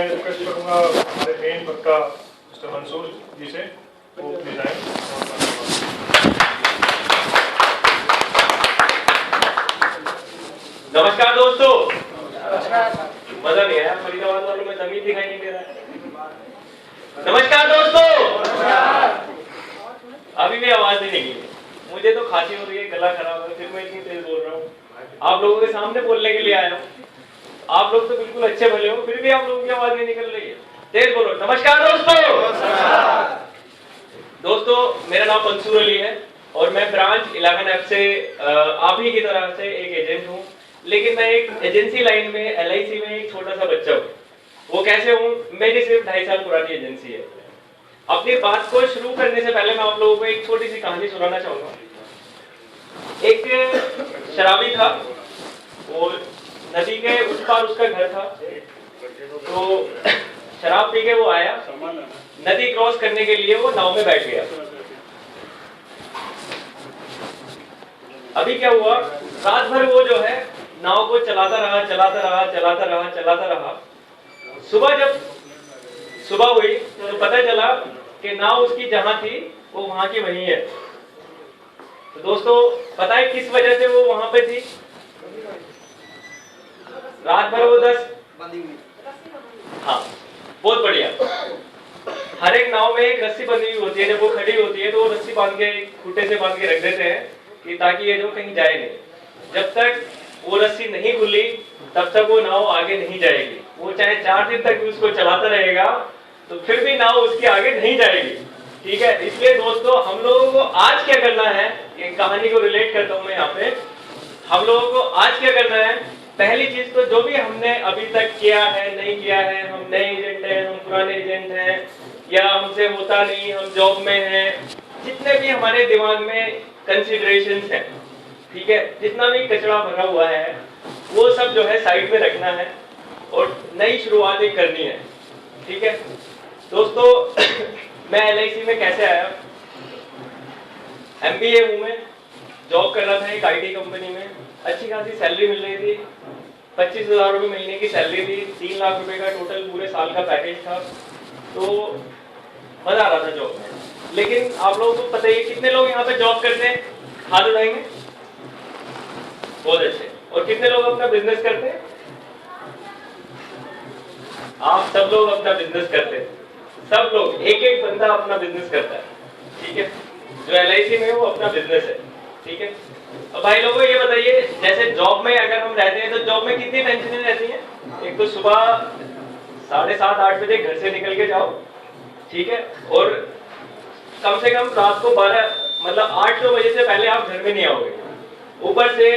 मैं रिक्वेस्ट करूंगा हमारे मेन वक्ता मिस्टर मंसूर जी से, वो प्लीज आए। नमस्कार दोस्तों। मजा नहीं आया, फरीदाबाद वालों में जमीन दिखाई नहीं दे रहा है। नमस्कार दोस्तों। अभी भी आवाज नहीं निकली, मुझे तो खांसी हो रही है, गला खराब है, फिर मैं इतनी तेज बोल रहा हूँ। आप लोगों के सामने बोलने के लिए आया हूँ। आप लोग तो बिल्कुल अच्छे भले हो, फिर भी आप लोगों की आवाज नहीं निकल रही है। तेज बोलो। नमस्कार दोस्तों। दोस्तों मेरा नाम मंसूर अली है और मैं ब्रांच 11F से आप ही की तरह से एक एजेंट हूँ, लेकिन मैं एक एजेंसी लाइन में LIC में एक छोटा सा बच्चा हूँ। वो कैसे हूँ, मेरी सिर्फ 2.5 साल पुरानी एजेंसी है। अपनी बात को शुरू करने से पहले मैं आप लोगों को एक छोटी सी कहानी सुनाना चाहूंगा। एक शराबी था, वो नदी के उस पार उसका घर था। तो शराब पी के वो आया, नदी क्रॉस करने के लिए वो नाव में बैठ गया। अभी क्या हुआ, रात भर वो जो है नाव को चलाता रहा। जब सुबह हुई तो पता चला कि नाव उसकी जहां थी वो वहां की वहीं है। तो दोस्तों पता है किस वजह से वो वहां पे थी? रात भर वो 10 हाँ, बहुत बढ़िया। हर एक नाव में एक रस्सी बंधी हुई होती है, जब वो खड़ी होती है तो वो रस्सी बांध के खूंटे से बांध के रख देते हैं कि ताकि ये जो कहीं जाए नहीं। जब तक वो रस्सी नहीं खुली तब तक वो नाव आगे नहीं जाएगी। वो चाहे 4 दिन तक भी उसको चलाता रहेगा तो फिर भी नाव उसके आगे नहीं जाएगी। ठीक है, इसलिए दोस्तों हम लोगों को आज क्या करना है, एक कहानी को रिलेट करता हूं मैं यहाँ पे। हम लोगों को आज क्या करना है, पहली चीज तो जो भी हमने अभी तक किया है नहीं किया है, हम नए एजेंट हैं, हम पुराने एजेंट हैं, या हमसे होता नहीं, हम जॉब में हैं, जितने भी हमारे दिमाग में कंसिडरेशंस हैं, ठीक है, जितना भी कचरा भरा हुआ है वो सब जो है साइड में रखना है और नई शुरुआत करनी है। ठीक है दोस्तों, मैं LIC में कैसे आया, MBA हूँ मैं, जॉब कर रहा था एक IT कंपनी में, अच्छी खासी सैलरी मिल रही थी, 25,000 रुपये महीने की सैलरी थी, 3 लाख रुपए का टोटल पूरे साल का पैकेज था। तो मजा आ रहा था जॉब में। लेकिन आप लोगों को पता है कितने लोग यहाँ पे जॉब करते हैं, हाथ उठाएंगे? बहुत अच्छे। और कितने लोग अपना बिजनेस करते हैं? आप सब लोग अपना बिजनेस करते हैं, सब लोग, एक बंदा अपना बिजनेस करता है। ठीक है, जो LIC में वो अपना बिजनेस है। ठीक है, अब भाई लोगों ये बताइए, जैसे जॉब में अगर हम रहते हैं तो जॉब में कितनी टेंशनें रहती हैं? एक तो सुबह 7:30-8 बजे घर से निकल के जाओ, ठीक है, और कम से कम रात को 8-9 बजे से पहले आप घर में नहीं आओगे। ऊपर से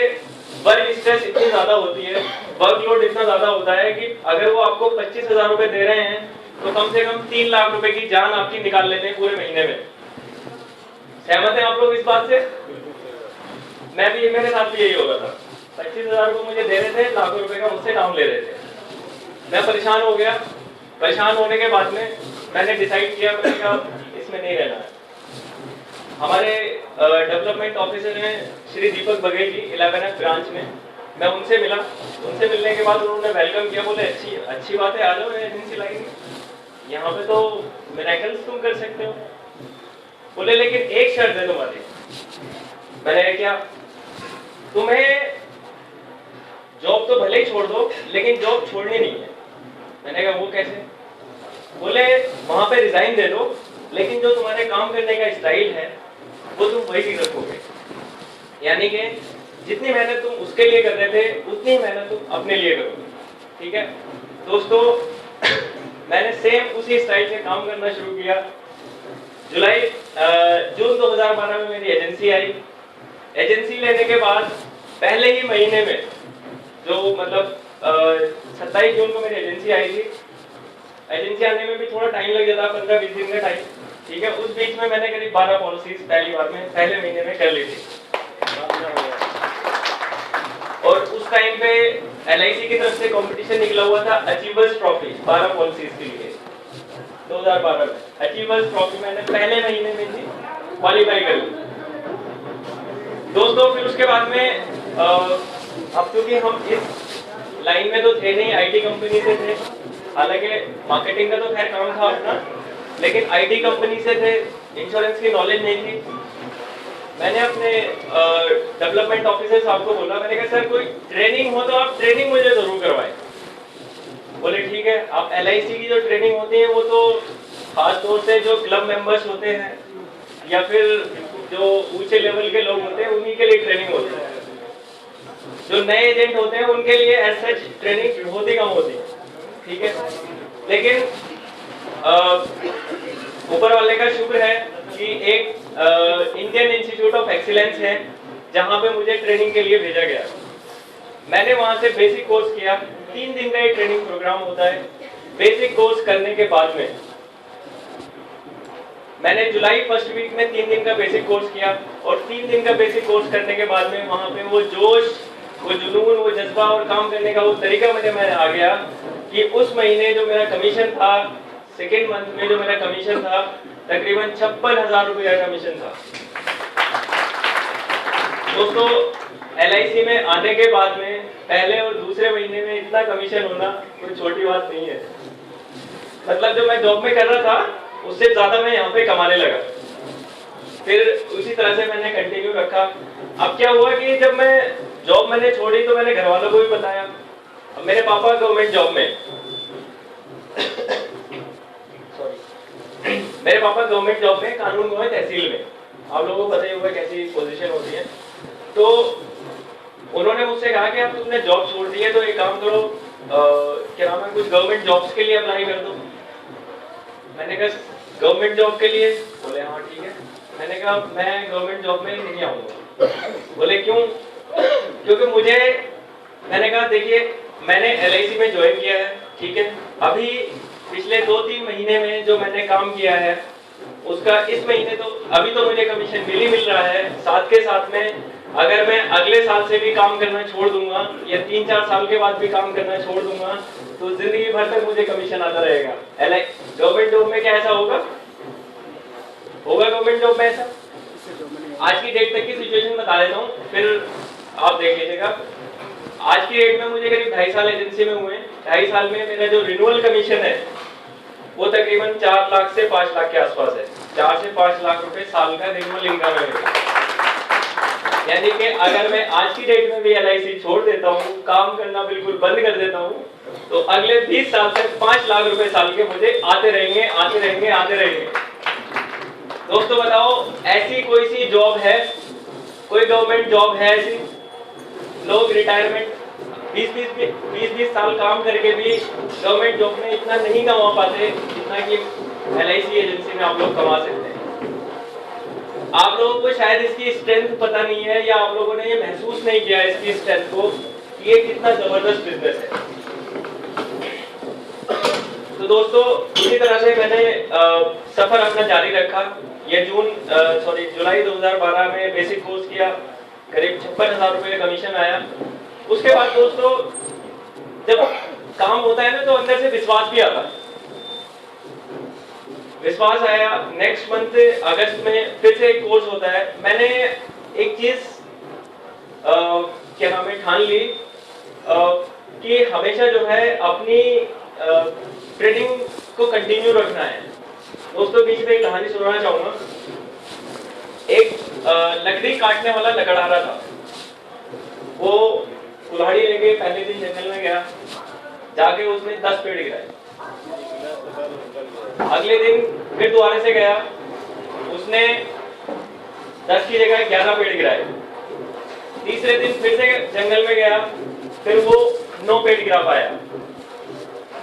वर्क स्ट्रेस इतनी ज्यादा होती है, वर्कलोड इतना ज्यादा होता है कि अगर वो आपको 25,000 रुपए दे रहे हैं तो कम से कम 3 लाख रुपए की जान आपकी निकाल लेते हैं पूरे महीने में। सहमत हैं आप लोग इस बात से? मैं भी, मेरे साथ भी यही होगा था। 25,000 रुपए मुझे दे रहे थे, लाखों रुपए का मुझसे काम ले रहे थे। मैं परेशान हो गया। परेशान होने के बाद में मैंने डिसाइड किया इसमें नहीं रहना है। हमारे डेवलपमेंट ऑफिसर हैं श्री दीपक बघेल जी, 11F ब्रांच में। मैं उनसे मिला, उनसे मिलने के बाद उन्होंने वेलकम किया, बोले अच्छी बात है, आ जाओ एजेंसी लाइन में, यहाँ पे तो मिरेकल्स तुम कर सकते हो। बोले लेकिन एक शर्त है तुम्हारी। मैंने क्या? तुम्हें जॉब तो भले ही छोड़ दो लेकिन जॉब छोड़नी नहीं है। मैंने कहा वो कैसे? बोले वहां पे रिजाइन दे दो, लेकिन जो तुम्हारे काम करने का स्टाइल है वो तुम वही रखोगे। यानी कि जितनी मेहनत तुम उसके लिए कर रहे थे उतनी मेहनत तुम अपने लिए करोगे। ठीक है दोस्तों, मैंने सेम उसी स्टाइल से काम करना शुरू किया। जून 2012 में मेरी एजेंसी आई। एजेंसी लेने के बाद पहले ही महीने में, जो मतलब 27 जून को मेरी एजेंसी आई थी। एजेंसी आने में भी थोड़ा टाइम लग जाता, 15-20 दिन का टाइम। ठीक है, उस बीच में मैंने करीब 12 पॉलिसीज पहले महीने में कर ली थी। और उस टाइम पे LIC की तरफ से कंपटीशन निकला हुआ था अचीवर्स ट्रॉफी 12 पॉलिसीज के लिए 2012 में। अचीवर्स ट्रॉफी मैंने पहले महीने में ही क्वालिफाई कर ली दोस्तों। फिर उसके बाद में अब क्योंकि हम इस लाइन में तो थे नहीं, IT कंपनी से थे, हालांकि मार्केटिंग का तो खैर काम था अपना, लेकिन आईटी कंपनी से थे, इंश्योरेंस की नॉलेज नहीं थी। मैंने अपने डेवलपमेंट ऑफिसर साहब को बोला, मैंने कहा सर कोई ट्रेनिंग हो तो आप ट्रेनिंग मुझे जरूर करवाएं। बोले ठीक है। आप एलआईसी की जो ट्रेनिंग होती है वो तो खास तौर से जो क्लब मेंबर्स होते हैं या फिर जो ऊंचे लेवल के लोग होते हैं उन्हीं के लिए ट्रेनिंग होती है। जो नए एजेंट होते हैं उनके लिए एज सच ट्रेनिंग बहुत ही कम होती है, ठीक है। लेकिन ऊपर वाले का शुक्र है कि एक इंडियन इंस्टीट्यूट ऑफ एक्सीलेंस है जहां पे मुझे ट्रेनिंग के लिए भेजा गया। मैंने वहां से बेसिक कोर्स किया। 3 दिन का ये ट्रेनिंग प्रोग्राम होता है। बेसिक कोर्स करने के बाद में मैंने जुलाई फर्स्ट वीक में 3 दिन का बेसिक कोर्स किया, और 3 दिन का बेसिक कोर्स करने के बाद में वहां पे वो जोश, वो जुनून, वो जज्बा और काम करने का वो तरीका मैं आ गया कि उस महीने जो मेरा कमीशन था, सेकेंड मंथ में जो मेरा कमीशन था, तकरीबन 56,000 रुपये का कमीशन था। दोस्तों एलआईसी में आने के बाद में पहले और दूसरे महीने में इतना कमीशन होना कोई छोटी बात नहीं है। मतलब जो मैं जॉब में कर रहा था उससे ज्यादा मैं यहाँ पे कमाने लगा। फिर उसी तरह से मैंने कंटिन्यू रखा। अब क्या हुआ कि जब मैं जॉब मैंने छोड़ी तो मैंने घर वालों को भी बताया। अब मेरे पापा गवर्नमेंट जॉब में मेरे पापा गवर्नमेंट जॉब में कानून गोवा तहसील में, आप लोगों को पता ही होगा कैसी पोजीशन होती है। तो उन्होंने मुझसे कहा कि अब तुमने जॉब छोड़ दी है तो एक काम करो, क्या नाम है, कुछ गवर्नमेंट जॉब्स के लिए अप्लाई कर दो। मैंने कहा गवर्नमेंट जॉब के लिए? बोले हाँ ठीक है। मैंने कहा मैं गवर्नमेंट जॉब में नहीं आऊंगा। बोले क्यों? क्योंकि मुझे, मैंने कहा देखिए मैंने एलआईसी में ज्वाइन किया है, ठीक है, अभी पिछले 2-3 महीने में जो मैंने काम किया है उसका इस महीने तो अभी तो मुझे कमीशन मिल रहा है। साथ के साथ में अगर मैं अगले साल से भी काम करना छोड़ दूंगा या 3-4 साल के बाद भी काम करना छोड़ दूंगा तो जिंदगी भर तक मुझे कमीशन आता रहेगा। गवर्नमेंट जॉब में क्या ऐसा होगा गवर्नमेंट जॉब में ऐसा? आज की डेट तक की सिचुएशन बता देता हूँ, फिर आप देख लीजिएगा। आज की डेट में मुझे करीब 2.5 साल एजेंसी में हुए। 2.5 साल में मेरा जो रिन्यूअल कमीशन है वो तकरीबन 4 लाख से 5 लाख के आसपास है। 4 से 5 लाख रुपए साल का रिन्यूअल इनकम है। यानी कि अगर मैं आज की डेट में भी एलआईसी छोड़ देता हूँ, काम करना बिल्कुल बंद कर देता हूँ, तो अगले 20 साल तक 5 लाख रुपए साल के मुझे आते रहेंगे। दोस्तों बताओ ऐसी कोई सी जॉब है, कोई गवर्नमेंट जॉब है ऐसी? लोग रिटायरमेंट 20 साल काम करके भी गवर्नमेंट जॉब में इतना नहीं कमा पाते जितना कि एलआईसी एजेंसी में आप लोग कमा सकते हैं। आप लोगों को शायद इसकी स्ट्रेंथ पता नहीं है, या आप लोगों ने ये महसूस नहीं किया इसकी स्ट्रेंथ को कि ये कितना जबरदस्त बिजनेस है। तो दोस्तों इसी तरह से मैंने सफर अपना जारी रखा। ये जुलाई 2012 में बेसिक कोर्स किया, करीब 56,000 रुपये का कमीशन आया। उसके बाद दोस्तों जब काम होता है ना तो अंदर से विश्वास भी आता है। विश्वास आया। नेक्स्ट मंथ अगस्त में फिर से एक कोर्स होता है। मैंने एक चीज क्या नाम है ठान ली कि हमेशा जो है अपनी ट्रेनिंग को कंटिन्यू रखना है। दोस्तों बीच में एक कहानी सुनाना चाहूंगा। एक लकड़ी काटने वाला लकड़हारा था। वो कुल्हाड़ी लेके पहले दिन जंगल में गया, जाके उसने 10 पेड़ गिराए। अगले दिन फिर दोबारा से गया, उसने 10 की जगह 11 पेड़ गिराए। तीसरे दिन फिर से जंगल में गया, फिर वो 9 पेड़ गिरा पाया।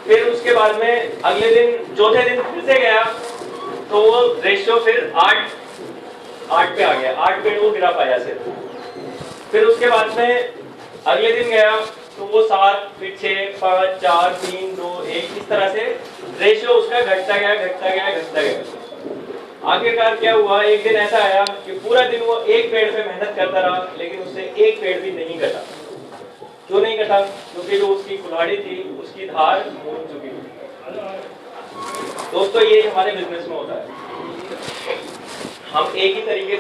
फिर उसके बाद में अगले दिन चौथे दिन फिर से गया तो वो रेशियो फिर 8 पे आ गया। 8 पेड़ वो गिरा पाया सिर्फ। फिर उसके बाद में अगले दिन गया तो वो 7, फिर 6, 5, 4, 3, 2, 1 इस तरह से रेशियो उसका घटता गया। आखिरकार क्या हुआ, एक दिन ऐसा आया कि पूरा दिन वो एक पेड़ पे मेहनत करता रहा, लेकिन उससे एक पेड़ भी नहीं कटा। क्यों नहीं कटा? क्योंकि जो उसकी कुल्हाड़ी थी उसकी धार मुड़ चुकी थी। दोस्तों ये हमारे बिजनेस में होता है। हम एक ही तरीके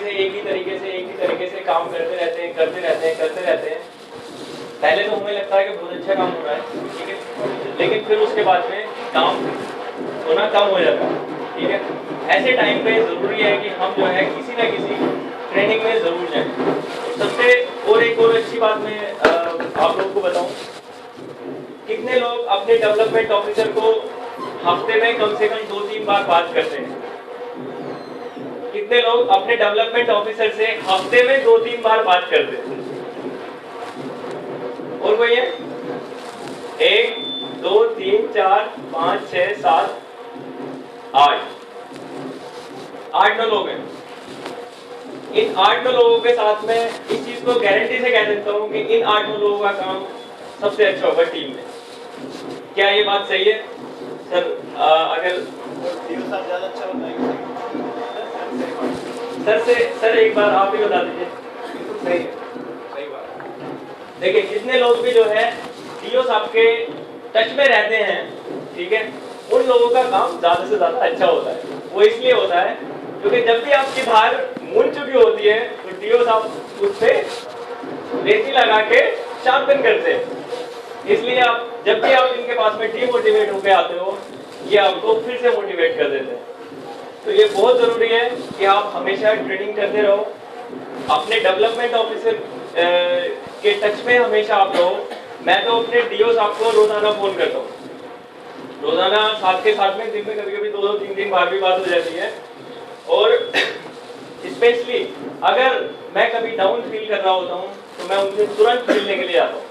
से काम करते रहते हैं। पहले तो हमें लगता है कि बहुत अच्छा काम हो रहा है, ठीक है, लेकिन फिर उसके बाद में काम होना कम हो जाता है, ठीक है। ऐसे टाइम पे ज़रूरी है कि हम जो है किसी ना किसी ट्रेनिंग में ज़रूर जाएं। सबसे और एक और अच्छी बात मैं आप लोगों को बताऊं, कितने लोग अपने डेवलपमेंट ऑफिसर को हफ्ते में कम से कम 2-3 बार बात करते हैं? कितने लोग अपने डेवलपमेंट ऑफिसर से हफ्ते में 2-3 बार बात करते हैं? और कोई है? 1 2 3 4 5 6 7 8 8-9 लोग हैं। इन 8-9 लोगों के साथ में इस चीज को गारंटी से कह सकता हूं कि इन 8-9 लोगों का काम सबसे अच्छा होगा टीम में। क्या ये बात सही है सर? अगर ज्यादा अच्छा बताएंगे सर एक बार आप ही बता दीजिए। सही है, सही बात। देखिए जितने लोग भी जो है डीओ साहब के टच में रहते हैं, ठीक है, उन लोगों का काम ज्यादा से ज्यादा अच्छा होता है। वो इसलिए होता है क्योंकि जब भी आपकी धार मुड़ चुकी होती है तो डीओ साहब उस पे रेती लगा के शार्पन करते हैं। इसलिए आप जब भी आप इनके पास में डीमोटिवेट होकर आते हो, ये आपको फिर से मोटिवेट कर देते हैं। तो ये बहुत जरूरी है कि आप हमेशा ट्रेनिंग करते रहो, अपने डेवलपमेंट ऑफिसर के टच में हमेशा आप रहो। मैं तो अपने डीओ साहब को रोजाना फोन करता हूँ, रोजाना साथ के साथ में दिन में कभी कभी 2-3 बार भी बात हो जाती है। और स्पेशली अगर मैं कभी डाउन फील कर रहा होता हूँ तो मैं उनसे तुरंत मिलने के लिए आता हूँ।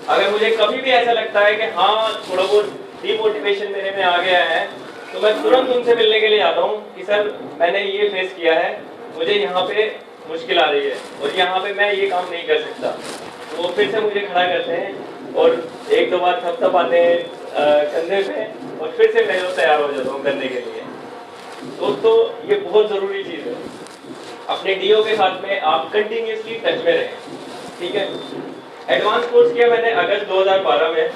अगर मुझे कभी भी ऐसा लगता है कि हाँ थोड़ा बहुत डिमोटिवेशन मेरे में आ गया है तो मैं तुरंत उनसे मिलने के लिए आता हूँ कि सर मैंने ये फेस किया है, मुझे यहाँ पे मुश्किल आ रही है और यहाँ पे मैं ये काम नहीं कर सकता। तो वो फिर से मुझे खड़ा करते हैं और 1-2 बार थपथपाते हैं कंधे पे और फिर से मैं तैयार हो जाता हूँ करने के लिए। दोस्तों ये बहुत ज़रूरी चीज़ है, अपने डीओ के साथ में आप कंटिन्यूसली टच में रहें, ठीक है। एडवांस कोर्स किया मैंने अगस्त 2012 में।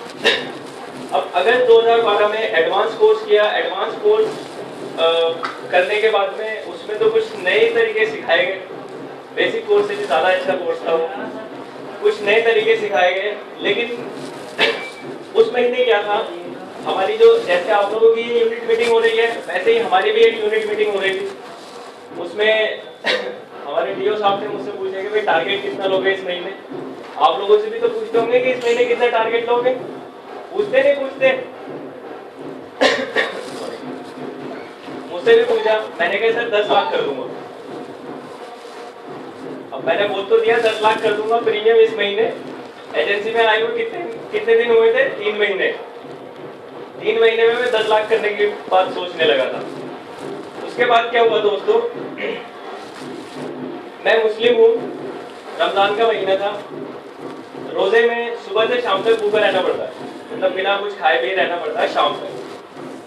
अब अगस्त 2012 में एडवांस कोर्स किया। एडवांस कोर्स करने के बाद में उसमें तो कुछ नए तरीके सिखाए गए, बेसिक कोर्स से भी ज़्यादा अच्छा कोर्स था वो, कुछ नए तरीके सिखाए गए। लेकिन उस महीने क्या था, हमारी जो जैसे आप लोगों की यूनिट मीटिंग हो रही है वैसे ही हमारी भी एक यूनिट मीटिंग हो रही थी। उसमें हमारे डीओ साहब ने मुझसे पूछा कि भाई टारगेट कितना लोगे इस महीने। आप लोगों से भी तो पूछते होंगे कि इस महीने कितना टारगेट लोगे, पूछते नहीं पूछते? मुझसे भी पूछा, मैंने कहा सर 10 लाख कर दूंगा। अब मैंने बोल तो दिया 10 लाख कर दूंगा प्रीमियम इस महीने। एजेंसी में आई हुई कितने दिन हुए थे? 3 महीने। 3 महीने में मैं 10 लाख करने की बात सोचने लगा था। उसके बाद क्या हुआ दोस्तों, मैं मुस्लिम हूँ, रमजान का महीना था, रोजे में सुबह से शाम तक भूखा रहना पड़ता है, मतलब बिना कुछ खाए पिए रहना पड़ता है शाम तक।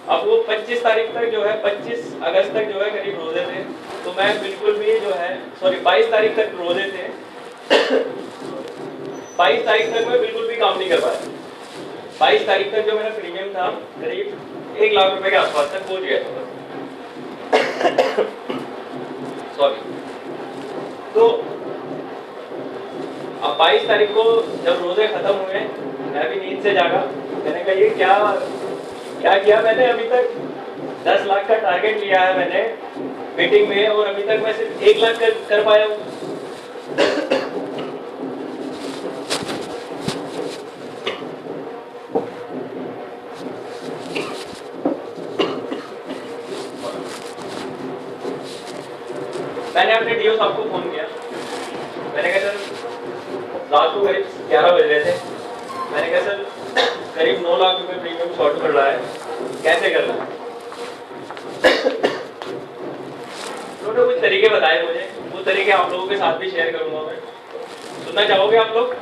अब वो 25 तारीख तक जो है 25 अगस्त तक जो है करीब रोजे थे, तो मैं बिल्कुल भी जो है 22 तारीख तक रोजे थे। 22 तारीख तक मैं बिल्कुल भी काम नहीं कर पाया। 22 तारीख तक जो मेरा प्रीमियम था करीब 1 लाख रुपए के आसपास तक पहुंच गया था। सॉरी। तो अब 22 तारीख को जब रोजे खत्म हुए, मैं भी नींद से जागा। मैंने कहा ये क्या किया मैंने अभी तक? 10 लाख का टारगेट लिया है मैंने मीटिंग में और अभी तक मैं सिर्फ 1 लाख कर पाया हूँ। मैंने अपने डीओ साहब को फोन किया। मैंने कहा सर रात को करीब 11 बज रहे थे। मैंने कहा सर करीब 9 लाख रुपए प्रीमियम शॉर्ट कर रहा है, कैसे कर रहा है? उन्होंने कुछ तरीके बताए मुझे, वो तरीके आप लोगों के साथ भी शेयर करूंगा मैं। सुनना चाहोगे आप लोग?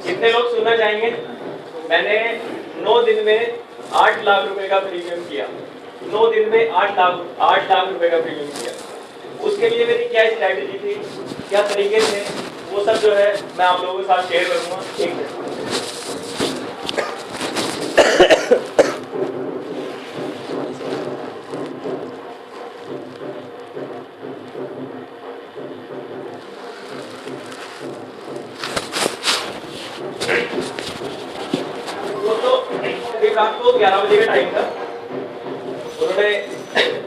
कितने लोग सुनना चाहेंगे? मैंने 9 दिन में 8 लाख रुपए का प्रीमियम किया। 9 दिन में 8 लाख रुपए का प्रीमियम किया। उसके लिए मेरी क्या स्ट्रैटेजी थी, क्या तरीके थे, वो सब जो है मैं आप लोगों के साथ शेयर करूंगा। एक मिनट। रात को 11 बजे का टाइम था। उन्होंने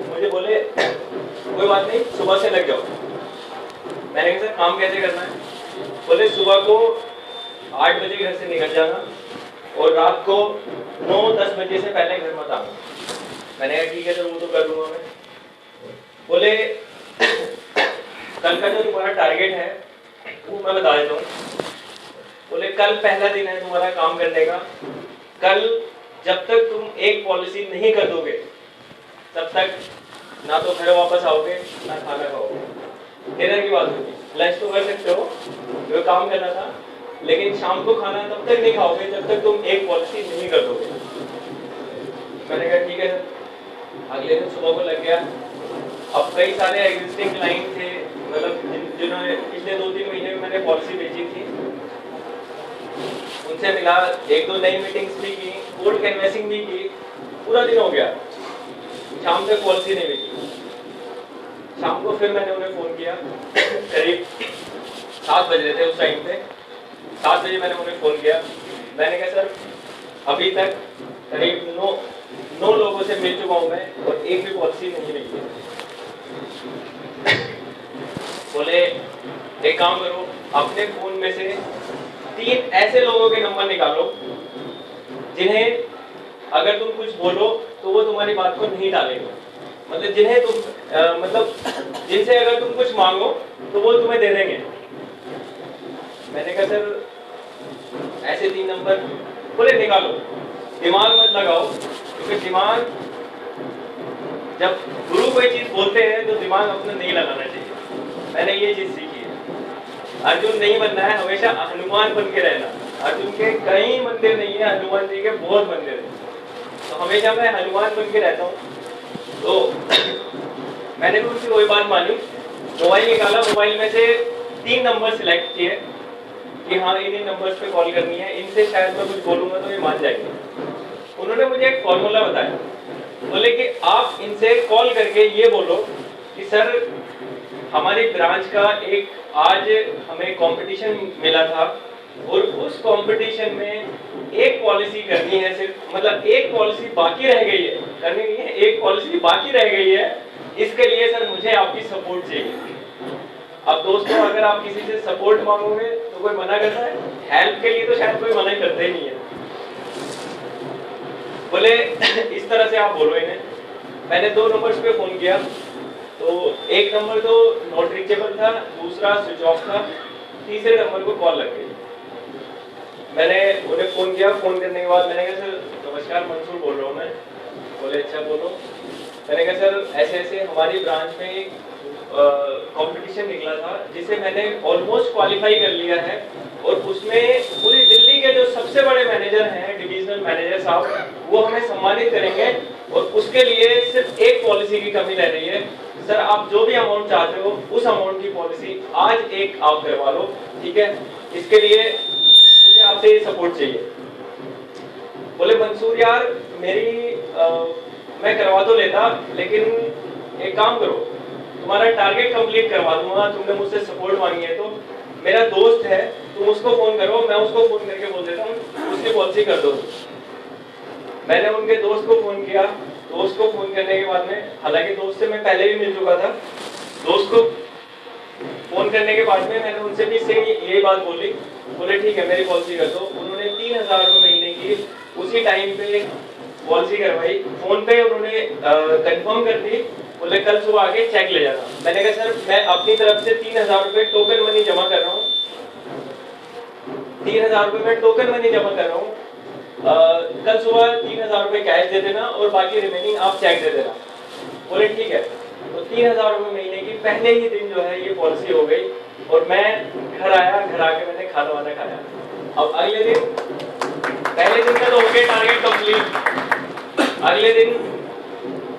मुझे बोले कोई बात नहीं, सुबह से लग जाओ। मैंने कहा सर काम कैसे करना है? बोले सुबह को 8 बजे घर से निकल जाना और रात को 9-10 बजे से पहले घर मत आना। मैंने कहा ठीक है सर, वो तो कर लूंगा मैं। बोले कल का जो तुम्हारा टारगेट है वो मैं बता देता हूँ। बोले कल पहला दिन है तुम्हारा काम करने का। कल जब तक तुम एक पॉलिसी नहीं कर दोगे तब तक ना तो घर वापस आओगे ना खाना खाओगे। डिनर की बात होगी, लंच तो कर सकते हो, जो काम करना था, लेकिन शाम को खाना तब तक नहीं खाओगे जब तक तुम एक पॉलिसी नहीं कर दोगे। मैंने कहा ठीक है सर। अगले दिन सुबह को लग गया। अब कई सारे एग्जिस्टिंग क्लाइंट थे, मतलब जिन्होंने पिछले 2-3 महीने में मैंने पॉलिसी बेची थी, उनसे मिला, 1-2 नई मीटिंग्स भी की, कोल्ड कैनवैसिंग भी की। पूरा दिन हो गया, शाम तक पॉलिसी नहीं बेची। शाम को फिर मैंने उन्हें फोन किया, करीब 7 बज रहे थे उस टाइम पे। 7 बजे मैंने उन्हें फोन किया। मैंने कहा सर अभी तक करीब 9 लोगों से मिल चुका हूं मैं और एक भी पॉलिसी नहीं मिली है। बोले एक काम करो, अपने फोन में से 3 ऐसे लोगों के नंबर निकालो जिन्हें अगर तुम कुछ बोलो तो वो तुम्हारी बात को नहीं टालेंगे। मतलब जिन्हें तुम मतलब जिनसे अगर तुम कुछ मांगो तो वो तुम्हें दे देंगे। मैंने कहा सर ऐसे 3 नंबर। बोले निकालो, दिमाग मत लगाओ, क्योंकि दिमाग जब गुरु कोई चीज बोलते हैं तो दिमाग अपना नहीं लगाना चाहिए। मैंने ये चीज सीखी है। अर्जुन नहीं बनना है, हमेशा हनुमान बन के रहना। अर्जुन के कई मंदिर नहीं है, हनुमान जी के बहुत मंदिर है, तो हमेशा मैं हनुमान बन के रहता हूँ। तो मैंने भी उनसे वही बात मानी। मोबाइल निकाला, मोबाइल में से 3 नंबर सिलेक्ट किए कि हाँ इन नंबर्स पे कॉल करनी है, इनसे शायद मैं कुछ बोलूंगा तो ये मान जाएंगे। उन्होंने मुझे एक फॉर्मूला बताया। बोले कि आप इनसे कॉल करके ये बोलो कि सर हमारी ब्रांच का एक आज हमें कंपटीशन मिला था और उस कंपटीशन में एक पॉलिसी करनी है, सिर्फ मतलब एक पॉलिसी बाकी रह गई है, करनी नहीं है, एक पॉलिसी बाकी रह गई है। इसके लिए सर मुझे आपकी सपोर्ट चाहिए। अब दोस्तों अगर आप किसी से सपोर्ट मांगोगे तो कोई मना करता है? हेल्प के लिए तो शायद कोई मना करता ही नहीं है। बोले इस तरह से आप बोलो इन्हें। मैंने 2 नंबर्स पे फोन किया, तो एक नंबर तो नॉट रीचेबल था, दूसरा स्विच ऑफ था, तीसरे नंबर को कॉल लग गई। मैंने उन्हें फोन किया। फोन करने के बाद मैंने कहा सर नमस्कार, मंसूर बोल रहा हूँ मैं। बोले अच्छा बोलो। मैंने कहा सर ऐसे ऐसे हमारी ब्रांच में एक कंपटीशन निकला था जिसे मैंने ऑलमोस्ट क्वालिफाई कर लिया है और उसमें पूरी दिल्ली के जो सबसे बड़े मैनेजर हैं, डिविजनल मैनेजर साहब, वो हमें सम्मानित करेंगे और उसके लिए सिर्फ एक पॉलिसी की कमी रह रही है। सर आप जो भी अमाउंट चाहते हो उस अमाउंट की पॉलिसी आज एक आप करवा लो, ठीक है? इसके लिए मुझे आपसे सपोर्ट चाहिए। बोले मंसूर यार मैं करवा तो लेता, लेकिन एक काम करो, तुम्हारा टारगेट कंप्लीट करवा दूंगा, तुमने मुझसे सपोर्ट मांगी है तो मेरा दोस्त है, तुम उसको फोन करो, मैं उसको फोन करके बोल देता हूँ उसकी पॉलिसी कर दो। मैंने उनके दोस्त को फोन किया। दोस्त को फोन करने के बाद में, हालांकि दोस्त से मैं पहले भी मिल चुका था, दोस्त को फोन करने के बाद में मैंने उनसे भी सेम यही बात बोली। बोले ठीक है मेरी पॉलिसी कर दो। उन्होंने 3000 रुपये महीने की उसी टाइम पे पॉलिसी करवाई। फोन पे उन्होंने कंफर्म कर दी। बोले कल सुबह आके चेक ले जाना। मैंने कहा सर मैं अपनी तरफ से 3000 रुपये टोकन मनी जमा कर रहा हूँ, 3000 रुपये मैं टोकन मनी जमा कर रहा हूँ, कल सुबह 3000 रुपये कैश दे देना और बाकी रिमेनिंग आप चेक दे देना। बोले ठीक है। तो 3000 रुपये महीने की पहले ही दिन जो है ये पॉलिसी हो गई और मैं घर आया, घर आके मैंने खाना वाना खाया। अब अगले दिन, पहले दिन का तो हो गया टारगेट कंप्लीट। अगले दिन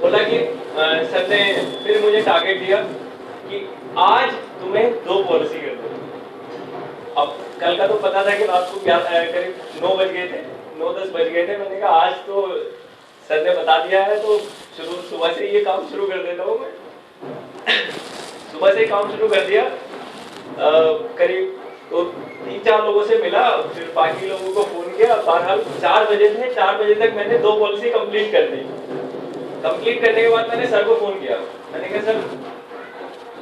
बोला कि सर ने फिर मुझे टारगेट दिया कि आज तुम्हें 2 पॉलिसी कर दो। अब कल का तो पता था कि रात को करीब 9 बज गए थे, 9-10 बज गए थे। मैंने कहा आज तो सर ने बता दिया है तो सुबह से ये काम शुरू कर देता हूँ मैं। सुबह से काम शुरू कर दिया। करीब तो 3-4 लोगों से मिला, फिर बाकी लोगों को फोन किया। बहरहाल 4 बजे थे, 4 बजे तक मैंने 2 पॉलिसी कंप्लीट कर दी। कंप्लीट करने के बाद मैंने सर को फोन किया, मैंने कहा सर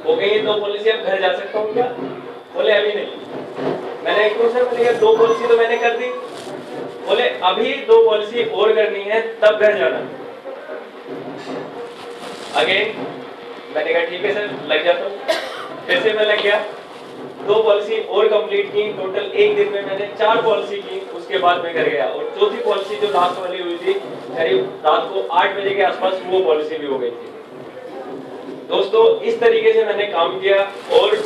हो गई ये 2 पॉलिसी, अब घर जा सकता हूँ क्या? बोले अभी नहीं। मैंने क्यों सर? मैंने कहा 2 पॉलिसी तो मैंने कर दी। बोले अभी 2 पॉलिसी और करनी है तब घर जाना। अगेन मैंने कहा ठीक है सर, लग जाता हूँ। फिर से मैं लग गया, 2 पॉलिसी और कंप्लीट की। टोटल एक दिन में मैंने 4 पॉलिसी की। उसके बाद मैं घर गया और चौथी पॉलिसी जो लास्ट वाली हुई थी, करीब रात को 8 बजे के आसपास वो पॉलिसी भी हो गई थी। दोस्तों इस तरीके से मैंने काम किया और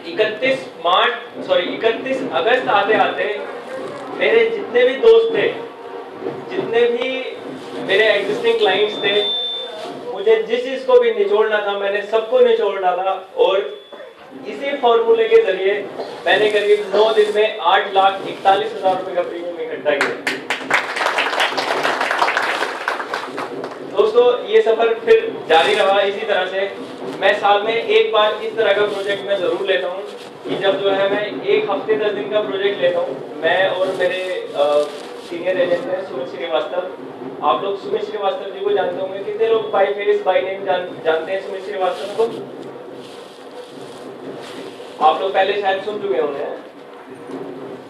31 अगस्त आते आते मेरे जितने भी दोस्त थे, जितने भी मेरे एग्जिस्टिंग क्लाइंट्स थे, मुझे जिस चीज को भी निचोड़ना था मैंने सबको निचोड़ डाला। और इसी फॉर्मूले के जरिए मैंने करीब 9 दिन में 8,41,000 रुपए का प्रीमियम इकट्ठा किया। दोस्तों ये सफर फिर जारी रहा इसी तरह से। मैं साल में एक बार इस तरह का प्रोजेक्ट मैं जरूर लेता हूँ कि जब जो है मैं 1 हफ्ते 10 दिन का प्रोजेक्ट लेता हूँ। मैं और मेरे सीनियर एजेंट हैं सुमित श्रीवास्तव। आप लोग सुमित श्रीवास्तव जी को जानते होंगे। कितने लोग बाय फेस बाय नेम जानते हैं सुमित श्रीवास्तव को? आप लोग पहले शायद सुन चुके होंगे।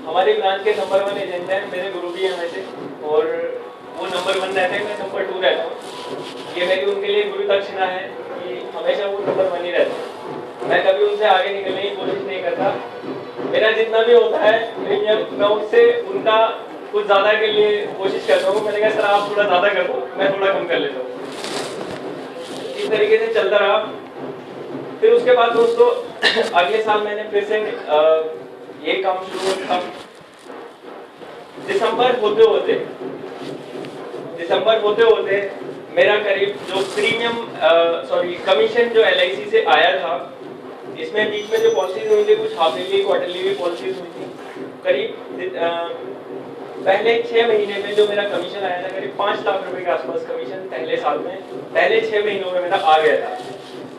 हमारे ब्रांच के नंबर 1 एजेंट हैं, मेरे गुरु भी हैं वैसे, और वो नंबर 1 रहते हैं, मैं नंबर 2 रहता हूँ। ये मेरी उनके लिए गुरु दक्षिणा है कि हमेशा वो नंबर 1 ही रहते हैं। मैं कभी उनसे आगे निकलने की कोशिश नहीं करता। मेरा जितना भी होता है प्रीमियम, मैं उससे उनका कुछ ज्यादा के लिए कोशिश करता हूँ। मैंने कहा सर आप थोड़ा ज्यादा कर दो, मैं थोड़ा कम कर लेता हूँ। इस तरीके से चलता रहा। फिर उसके बाद दोस्तों अगले साल मैंने फिर से ये काम शुरू किया। दिसंबर होते होते मेरा करीब जो प्रीमियम कमीशन जो LIC से आया था, इसमें बीच में जो पॉलिसीज हुई थी, कुछ हाफ ईयरली क्वार्टरली भी पॉलिसीज हुई थी। करीब पहले 6 महीने में जो मेरा कमीशन आया था, करीब 5 लाख रुपए के आसपास कमीशन पहले साल में, पहले 6 महीनों में मेरा आ गया था।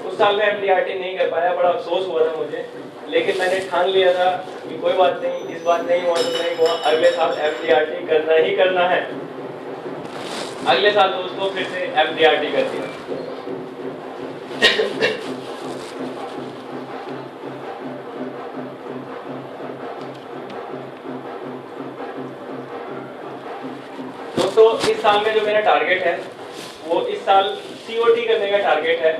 उस साल में MDRT नहीं कर पाया, बड़ा अफसोस हुआ था मुझे, लेकिन मैंने ठान लिया था कि कोई बात नहीं, इस बार नहीं हुआ तो नहीं हुआ, अगले साल MDRT करना ही करना है। अगले साल दोस्तों फिर से MDRT कर दिया। दोस्तों इस साल में जो मेरा टारगेट है वो इस साल COT करने का टारगेट है।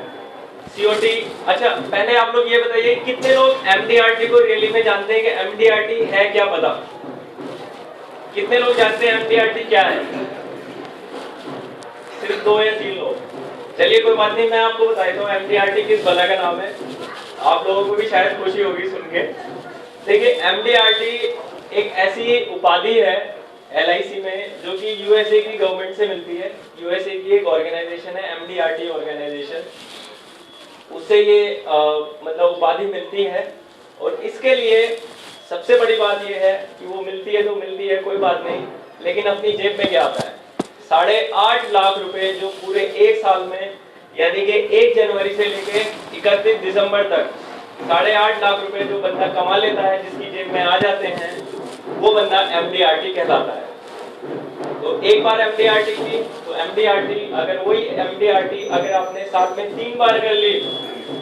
COT, अच्छा पहले आप लोग ये बताइए कितने लोग MDRT को रियली में जानते हैं कि MDRT है क्या? पता कितने लोग जानते हैं MDRT क्या है? सिर्फ 2 या 3 लोग। चलिए कोई बात नहीं, मैं आपको बता देता हूँ MDRT किस बला का नाम है। आप लोगों को भी शायद खुशी होगी सुन के। देखिए MDRT एक ऐसी उपाधि है LIC में जो कि USA की गवर्नमेंट से मिलती है। USA की एक ऑर्गेनाइजेशन है MDRT ऑर्गेनाइजेशन, उससे ये मतलब उपाधि मिलती है। और इसके लिए सबसे बड़ी बात ये है कि वो मिलती है तो मिलती है, कोई बात नहीं, लेकिन अपनी जेब में क्या आता है? 8.5 लाख रुपए जो पूरे एक साल में, यानी कि 1 जनवरी से लेके 31 दिसंबर तक 8.5 लाख रुपए जो बंदा कमा लेता है, जिसकी जेब में आ जाते हैं, वो बंदा MDRT कहलाता है। तो एक बार MDRT की तो MDRT अगर आपने साल में 3 बार कर ली,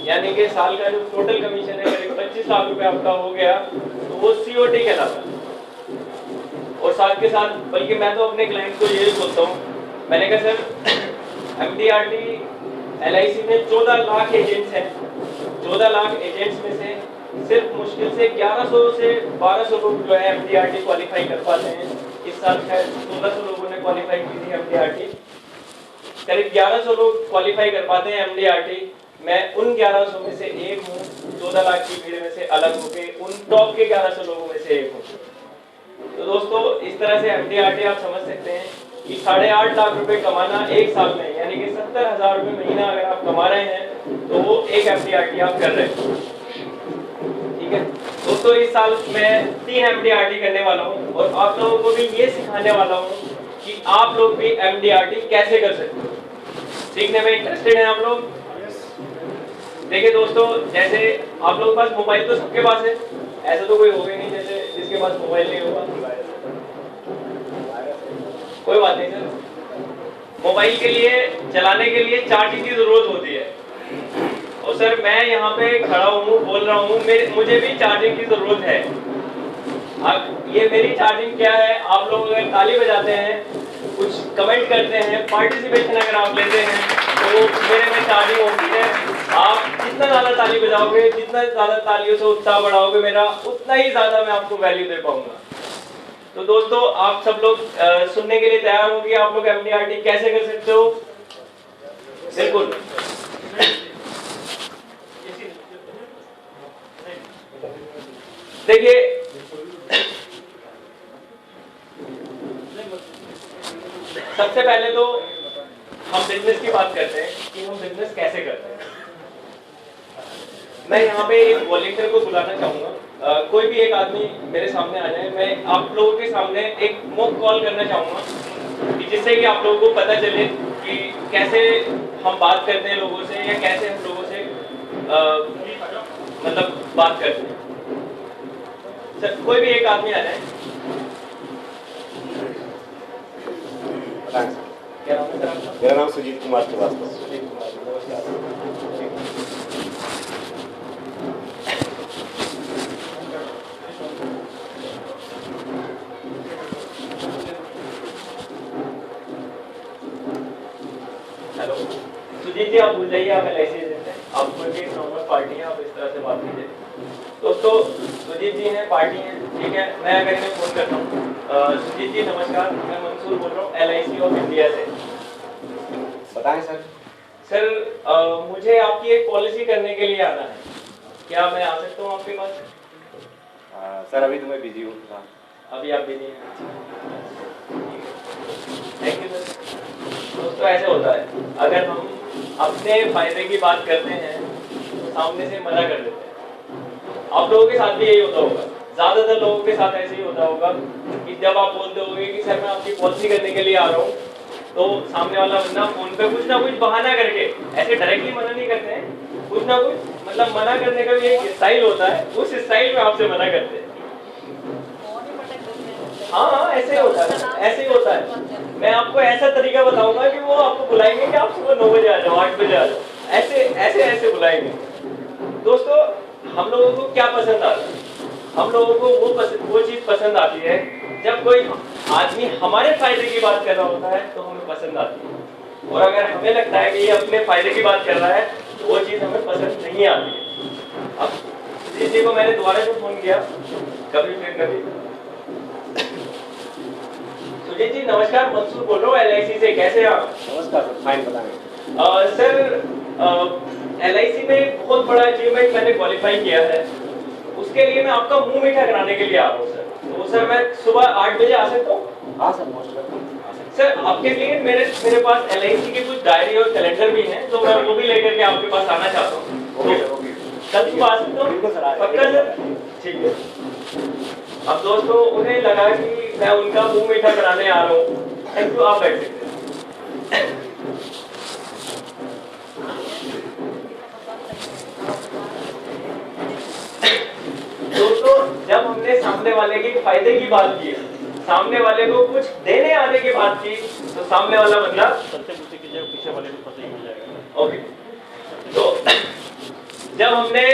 यानी कि साल का जो टोटल कमीशन है करीब 25 लाख रुपए आपका हो गया, तो वो COT कहलाता है। और साथ के साथ, बल्कि मैं तो अपने क्लाइंट को यही बोलता हूँ, मैंने कहा सर MDRT LIC में 14 लाख एजेंट्स हैं। 14 लाख एजेंट्स में से सिर्फ मुश्किल से 1100 से 1200 लोग जो है MDRT क्वालिफाई कर पाते हैं। इस साल शायद 1600 लोगों ने क्वालिफाई की थी MDRT। करीब 1100 लोग क्वालिफाई कर पाते हैं MDRT। मैं उन 1100 में से एक हूँ, 14 लाख की भीड़ में से अलग होके उन टॉप के 1100 लोगों में से एक हूँ। तो दोस्तों इस तरह से MDRT आप समझ सकते हैं कि 8.5 लाख रुपए कमाना एक साल में, यानी कि 70,000 रुपए महीना अगर आप कमा रहे हैं तो वो एक MDRT आप कर रहे हैं। ठीक है दोस्तों, इस साल मैं 3 MDRT करने वाला हूँ और आप लोगों को भी ये सिखाने वाला हूँ कि आप लोग भी MDRT कैसे कर सकते हो। सीखने में इंटरेस्टेड हैं आप लोग? देखिए दोस्तों, जैसे आप लोगों के पास मोबाइल तो सबके पास है, ऐसा तो कोई होगा ही नहीं जैसे जिसके पास मोबाइल नहीं होगा कोई बात नहीं सर। मोबाइल के लिए चलाने के लिए चार्जिंग की जरूरत होती है और सर मैं यहाँ पे खड़ा हूँ बोल रहा हूँ मुझे भी चार्जिंग की जरूरत है। अब ये मेरी चार्जिंग क्या है, आप लोग अगर ताली बजाते हैं, कुछ कमेंट करते हैं, पार्टिसिपेशन अगर आप लेते हैं तो मेरे में चार्जिंग होती है। आप जितना ज़्यादा ताली बजाओगे, जितना ज़्यादा तालियों से उत्साह बढ़ाओगे मेरा, उतना ही ज़्यादा मैं आपको वैल्यू दे पाऊंगा। तो दोस्तों आप सब लोग सुनने के लिए तैयार हो गए? आप लोग एमडीआरटी कैसे कर सकते हो? बिल्कुल देखिए, सबसे पहले तो हम बिजनेस की बात करते हैं कि हम बिजनेस कैसे करते हैं। मैं यहाँ पे एक वॉलंटियर को बुलाना चाहूंगा, कोई भी एक आदमी मेरे सामने आ जाए। मैं आप लोगों के सामने एक मॉक कॉल करना चाहूंगा कि जिससे कि आप लोगों को पता चले कि कैसे हम बात करते हैं लोगों से या कैसे हम लोगों से मतलब बात करते हैं। सर कोई भी एक आदमी आ जाए। क्या नाम है सर आपका? मेरा नाम सुजीत कुमार श्रीवास्तव। सुजीत कुमार, नमस्कार। हेलो सुजीत जी, आप भूल जाइए आप LIC एजेंट हैं, आप कोई भी नॉर्मल पार्टी है, आप इस तरह से बात कीजिए। दोस्तों सुजीत जी हैं, पार्टी है, ठीक है। मैं अगर इन्हें फोन करता हूँ, सुजीत जी नमस्कार, मैं मंसूर बोल रहा हूँ LIC ऑफ इंडिया से। बताएं सर। सर मुझे आपकी एक पॉलिसी करने के लिए आना है, क्या मैं आ सकता हूँ आपके पास? सर अभी तो मैं बिजी हूँ। अभी आप बिजी हैं, थैंक यू सर। दोस्तों ऐसे होता है, अगर हम अपने फायदे की बात करते हैं तो सामने से मना कर देते हैं। आप लोगों के साथ भी यही होता होगा, ज्यादातर लोगों के साथ ऐसे ही होता होगा कि जब आप बोलते होंगे कि सर मैं आपकी पॉलिसी करने के लिए आ रहा हूँ, तो सामने वाला बंदा फोन पे कुछ ना कुछ बहाना करके, ऐसे डायरेक्टली मना नहीं करते हैं, कुछ ना कुछ मतलब मना करने का भी एक स्टाइल होता है, उस स्टाइल में आपसे मना करते हैं। हाँ ऐसे ही होता है, ऐसे ही होता है। मैं आपको ऐसा तरीका बताऊंगा कि वो आपको बुलाएंगे कि आप सुबह 9 बजे आ जाओ, 8 बजे आ जाओ, ऐसे ऐसे ऐसे बुलाएंगे। दोस्तों हम लोगों को क्या पसंद आता है? हम लोगों को वो चीज पसंद आती है जब कोई आदमी हमारे फायदे की बात कर रहा होता है तो हमें पसंद आती है, और अगर हमें लगता है कि ये अपने फायदे की बात कर रहा है तो वो चीज हमें पसंद नहीं आती है। अब जी को मैंने दोबारा जो फोन किया, कभी फिर कभी। सुजीत जी नमस्कार, मंसूर बोल रहा हूँ LIC से, कैसे आप? नमस्कार सर, फाइन बताएं। सर LIC में बहुत बड़ा अचीवमेंट मैंने क्वालिफाई किया है, उसके लिए मैं आपका मुंह मीठा कराने के लिए आ रहा हूँ सर। तो सर मैं सुबह 8 बजे आ सकता हूँ? हाँ सर, मोस्ट वेलकम। सर आपके लिए मेरे पास LIC के कुछ डायरी और कैलेंडर भी हैं, तो मैं वो भी लेकर के आपके पास आना चाहता हूँ। Okay sir, okay. कल सुबह आ सकता हूँ? बिल्कुल सर, आ पक्का सर? ठीक है। अब दोस्तों उन्हें लगा कि मैं उनका मुंह मीठा कराने आ रहा हूँ। थैंक यू, आप बैठ सकते हैं। दोस्तों जब हमने सामने वाले के फायदे की बात की, सामने वाले को कुछ देने आने की बात की, तो सामने वाला बंदा सबसे पीछे वाले को पता ही हो जाएगा। ओके, तो जब हमने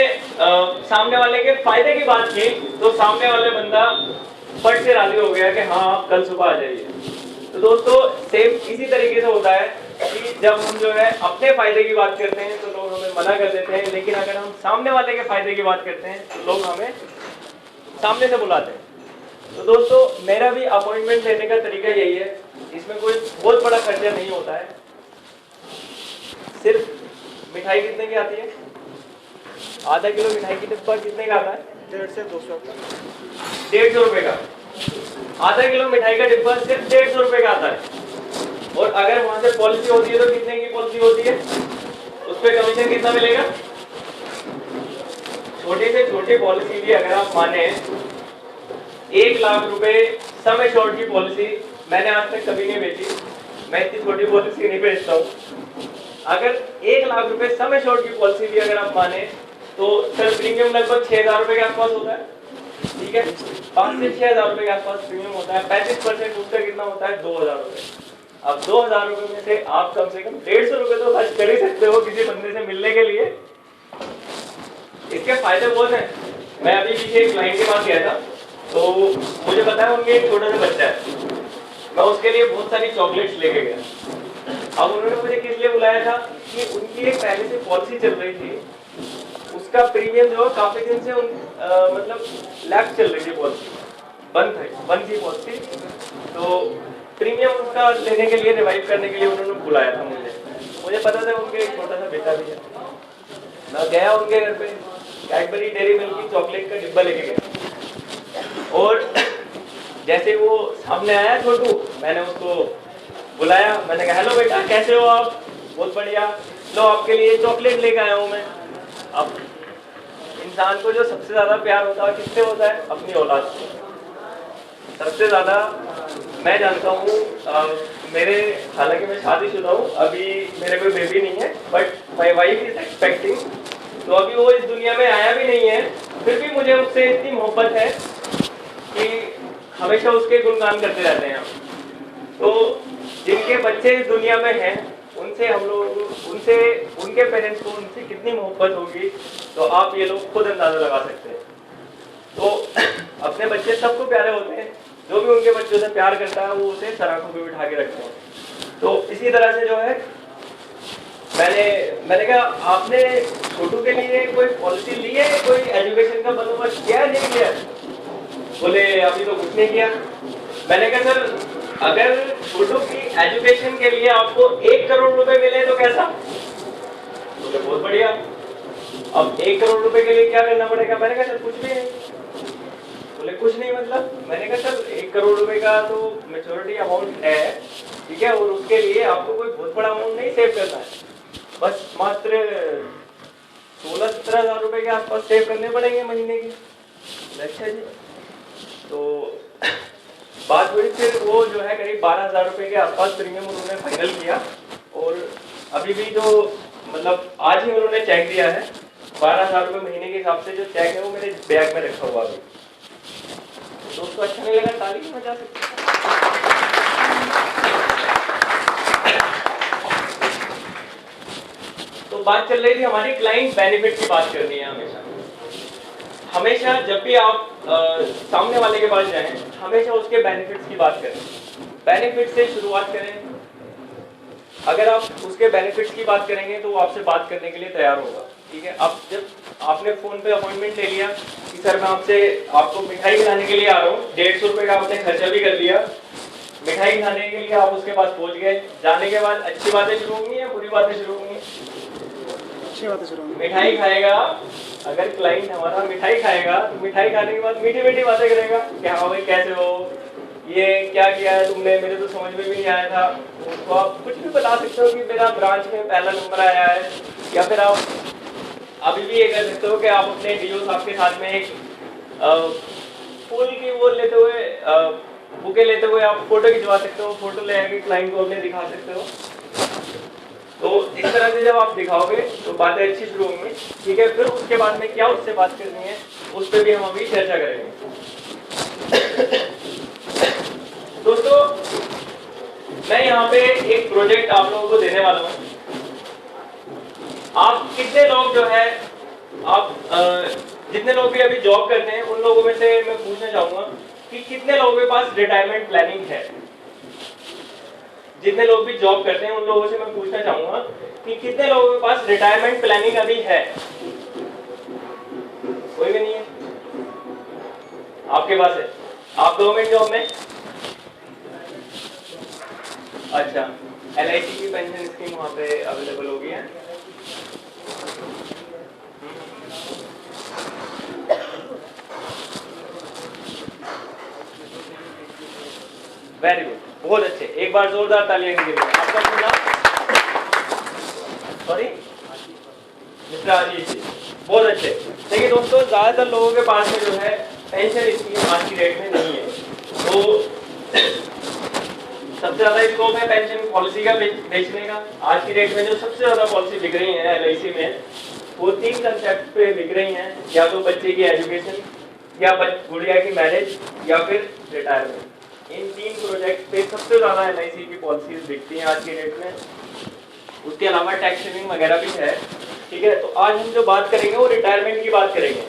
सामने वाले के फायदे की बात की तो सामने वाले बंदा फट से राजी हो गया कि हाँ आप कल सुबह आ जाइए। तो दोस्तों सेम इसी तरीके से होता है कि जब हम जो है अपने फायदे की बात करते हैं तो लोग हमें मना कर देते हैं, लेकिन अगर हम सामने वाले के फायदे की बात करते हैं तो लोग हमें सामने से बुलाते हैं। तो दोस्तों मेरा भी अपॉइंटमेंट लेने का तरीका यही है, इसमें कोई बहुत बड़ा खर्चा नहीं होता है। सिर्फ मिठाई कितने की आती है? आधा किलो मिठाई की डिब्बा कितने का आता है? 150 से 200 का। 150 रुपए का आधा किलो मिठाई का डिब्बा सिर्फ 150 रुपए का आता है। और अगर वहां से पॉलिसी होती है तो कितने की पॉलिसी होती है? उस पे कमीशन कितना मिलेगा? छोटी से छोटी पॉलिसी भी अगर आप माने 1 लाख रुपए सम एश्योर्ड की पॉलिसी मैंने आज तक कभी नहीं बेची, मैं इतनी छोटी पॉलिसी नहीं बेचता हूँ। अगर 1 लाख रुपए सम एश्योर्ड की पॉलिसी भी अगर आप माने तो सर प्रीमियम लगभग 6000 रुपए के आसपास होता है। ठीक है, 5 से 6,000 रुपए के आसपास प्रीमियम होता है। 35% उसका कितना होता है, 2,000 रुपए। अब 2,000 रुपए में से आप कम से कम 150 रुपए तो खर्च कर ही सकते हो किसी बंदे से मिलने के लिए। इसके फायदे बहुत हैं। मैं अभी पीछे एक क्लाइंट के पास गया था, तो मुझे पता है उनके एक छोटा सा बच्चा है, मैं उसके लिए बहुत सारी चॉकलेट्स लेके गया। अब उन्होंने मुझे किस लिए बुलाया था कि उनकी एक पहले से पॉलिसी चल रही थी, उसका प्रीमियम जो है काफी दिन से मतलब लैप्स चल रही थी, पॉलिसी बंद थी पॉलिसी, तो प्रीमियम उसका लेने के लिए, रिवाइव करने के लिए उन्होंने बुलाया था मुझे पता था उनके एक छोटा सा बेटा भी है। मैं गया उनके घर पे, कैडबरी डेयरी मिल्क की चॉकलेट का डिब्बा लेके गया, और जैसे वो सामने आया छोटू, मैंने उसको बुलाया, मैंने कहा हेलो बेटा कैसे हो आप, बहुत बढ़िया, लो आपके लिए चॉकलेट लेके आया हूँ मैं। अब इंसान को जो सबसे ज्यादा प्यार होता है किससे होता है, अपनी औलाद से। सबसे ज्यादा मैं जानता हूँ, मेरे, हालांकि मैं शादीशुदा हूँ, अभी मेरे कोई बेबी नहीं है, but my wife is expecting, तो अभी वो इस दुनिया में आया भी नहीं है, फिर भी मुझे उससे इतनी मोहब्बत है कि हमेशा उसके गुणगान करते रहते हैं हम। तो जिनके बच्चे इस दुनिया में हैं, उनसे हम लोग, उनसे, उनके पेरेंट्स को उनसे कितनी मोहब्बत होगी, तो आप ये लोग खुद अंदाजा लगा सकते हैं। तो अपने बच्चे सबको प्यारे होते हैं, जो भी उनके बच्चों से प्यार करता है वो उसे सराखों पे बिठा के रखते हैं। तो इसी तरह से जो है, मैंने कहा आपने छोटू के लिए कोई पॉलिसी ली है, कोई एजुकेशन का बंदोबस्त किया है, नहीं किया? बोले अभी तो कुछ नहीं किया। मैंने कहा सर अगर छोटू की एजुकेशन के लिए आपको 1 करोड़ रुपए मिले तो कैसा? बोले बहुत बढ़िया। अब 1 करोड़ रुपए के लिए क्या करना पड़ेगा? मैंने कहा सर कुछ भी नहीं। बोले कुछ नहीं मतलब? मैंने कहा सर 1 करोड़ रुपए का तो मैच्योरिटी अमाउंट है, ठीक है, और उसके लिए आपको कोई बहुत बड़ा अमाउंट नहीं सेव करना है, बस मात्र 16-17 हजार रुपए के आसपास सेव करने पड़ेंगे महीने के। अच्छा जी, तो बात हुई, फिर वो जो है करीब 12,000 रुपए के आसपास प्रीमियम उन्होंने फाइनल किया, और अभी भी जो मतलब आज ही उन्होंने चेक दिया है, 12,000 रुपए महीने के हिसाब से जो चेक है वो मेरे बैग में रखा हुआ है। दोस्तों अच्छा नहीं लगा, ताली नहीं बजा सकते? तो बात चल रही थी हमारी क्लाइंट बेनिफिट की बात करनी है। हमेशा जब भी आप सामने वाले के पास जाएं, हमेशा उसके बेनिफिट्स की बात करें, बेनिफिट से शुरुआत करें। अगर आप उसके बेनिफिट्स की बात करेंगे तो वो आपसे बात करने के लिए तैयार होगा, ठीक है। अब जब आपने फोन पे अपॉइंटमेंट ले लिया कि सर मैं आपको मिठाई खिलाने के लिए आ रहा हूँ, 150 रुपए का आपने खर्चा भी कर लिया, मिठाई खाने के लिए आप उसके पास पहुंच गए, जाने के बाद अच्छी बातें शुरू होंगी या बुरी बातें शुरू होंगी? अच्छी बातें शुरू होंगी। मिठाई खाएगा, अगर क्लाइंट हमारा मिठाई खाएगा तो मिठाई खाने के बाद मीठी मीठी बातें करेगा कि हाँ भाई कैसे हो, ये क्या किया है तुमने, मेरे तो समझ में भी नहीं आया था। तो आप कुछ भी बता सकते हो कि मेरा ब्रांच में पहला नंबर आया है, या फिर आप अभी भी ये कर सकते हो कि आप अपने डीओ साहब के साथ में एक फूल की वो लेते हुए, बुके लेते हुए आप फोटो खिंचवा सकते हो, फोटो ले आके क्लाइंट को अपने दिखा सकते हो। तो इस तरह से जब आप दिखाओगे तो बातें अच्छी शुरू होंगी, ठीक है। फिर उसके बाद में क्या उससे बात करनी है उस पर भी हम अभी चर्चा करेंगे। दोस्तों मैं यहाँ पे एक प्रोजेक्ट आप लोगों को देने वाला हूँ। आप कितने लोग जो है, आप जितने लोग भी अभी जॉब करते हैं उन लोगों में से मैं पूछना चाहूंगा कि कितने लोगों के पास रिटायरमेंट प्लानिंग है? जितने लोग भी जॉब करते हैं उन लोगों से मैं पूछना चाहूंगा कि कितने लोगों के पास रिटायरमेंट प्लानिंग अभी है? कोई भी नहीं है? आपके पास है? आप गवर्नमेंट जॉब में? अच्छा, LIC की पेंशन स्कीम वहां पे अवेलेबल होगी है? वेरी गुड, बहुत अच्छे, एक बार जोरदार तालियां के लिए। आपका पूरा सॉरी मिस्टर आजीज जी, बहुत अच्छे। देखिए दोस्तों ज्यादातर लोगों के पास में जो है पेंशन स्कीम आज की डेट में नहीं है, तो सबसे ज्यादा स्कोप है पेंशन पॉलिसी का बेचने का। आज की डेट में जो सबसे ज्यादा पॉलिसी बिक रही है LIC में, वो 3 कंसेप्ट पे बिक रही हैं। या तो बच्चे की एजुकेशन, या गुड़िया की मैरिज या फिर रिटायरमेंट। इन 3 प्रोजेक्ट पे सबसे ज्यादा एलआईसी की पॉलिसीज बिकती हैं आज की डेट में। उसके अलावा टैक्स सेविंग वगैरह भी है, ठीक है। तो आज हम जो बात करेंगे वो रिटायरमेंट की बात करेंगे।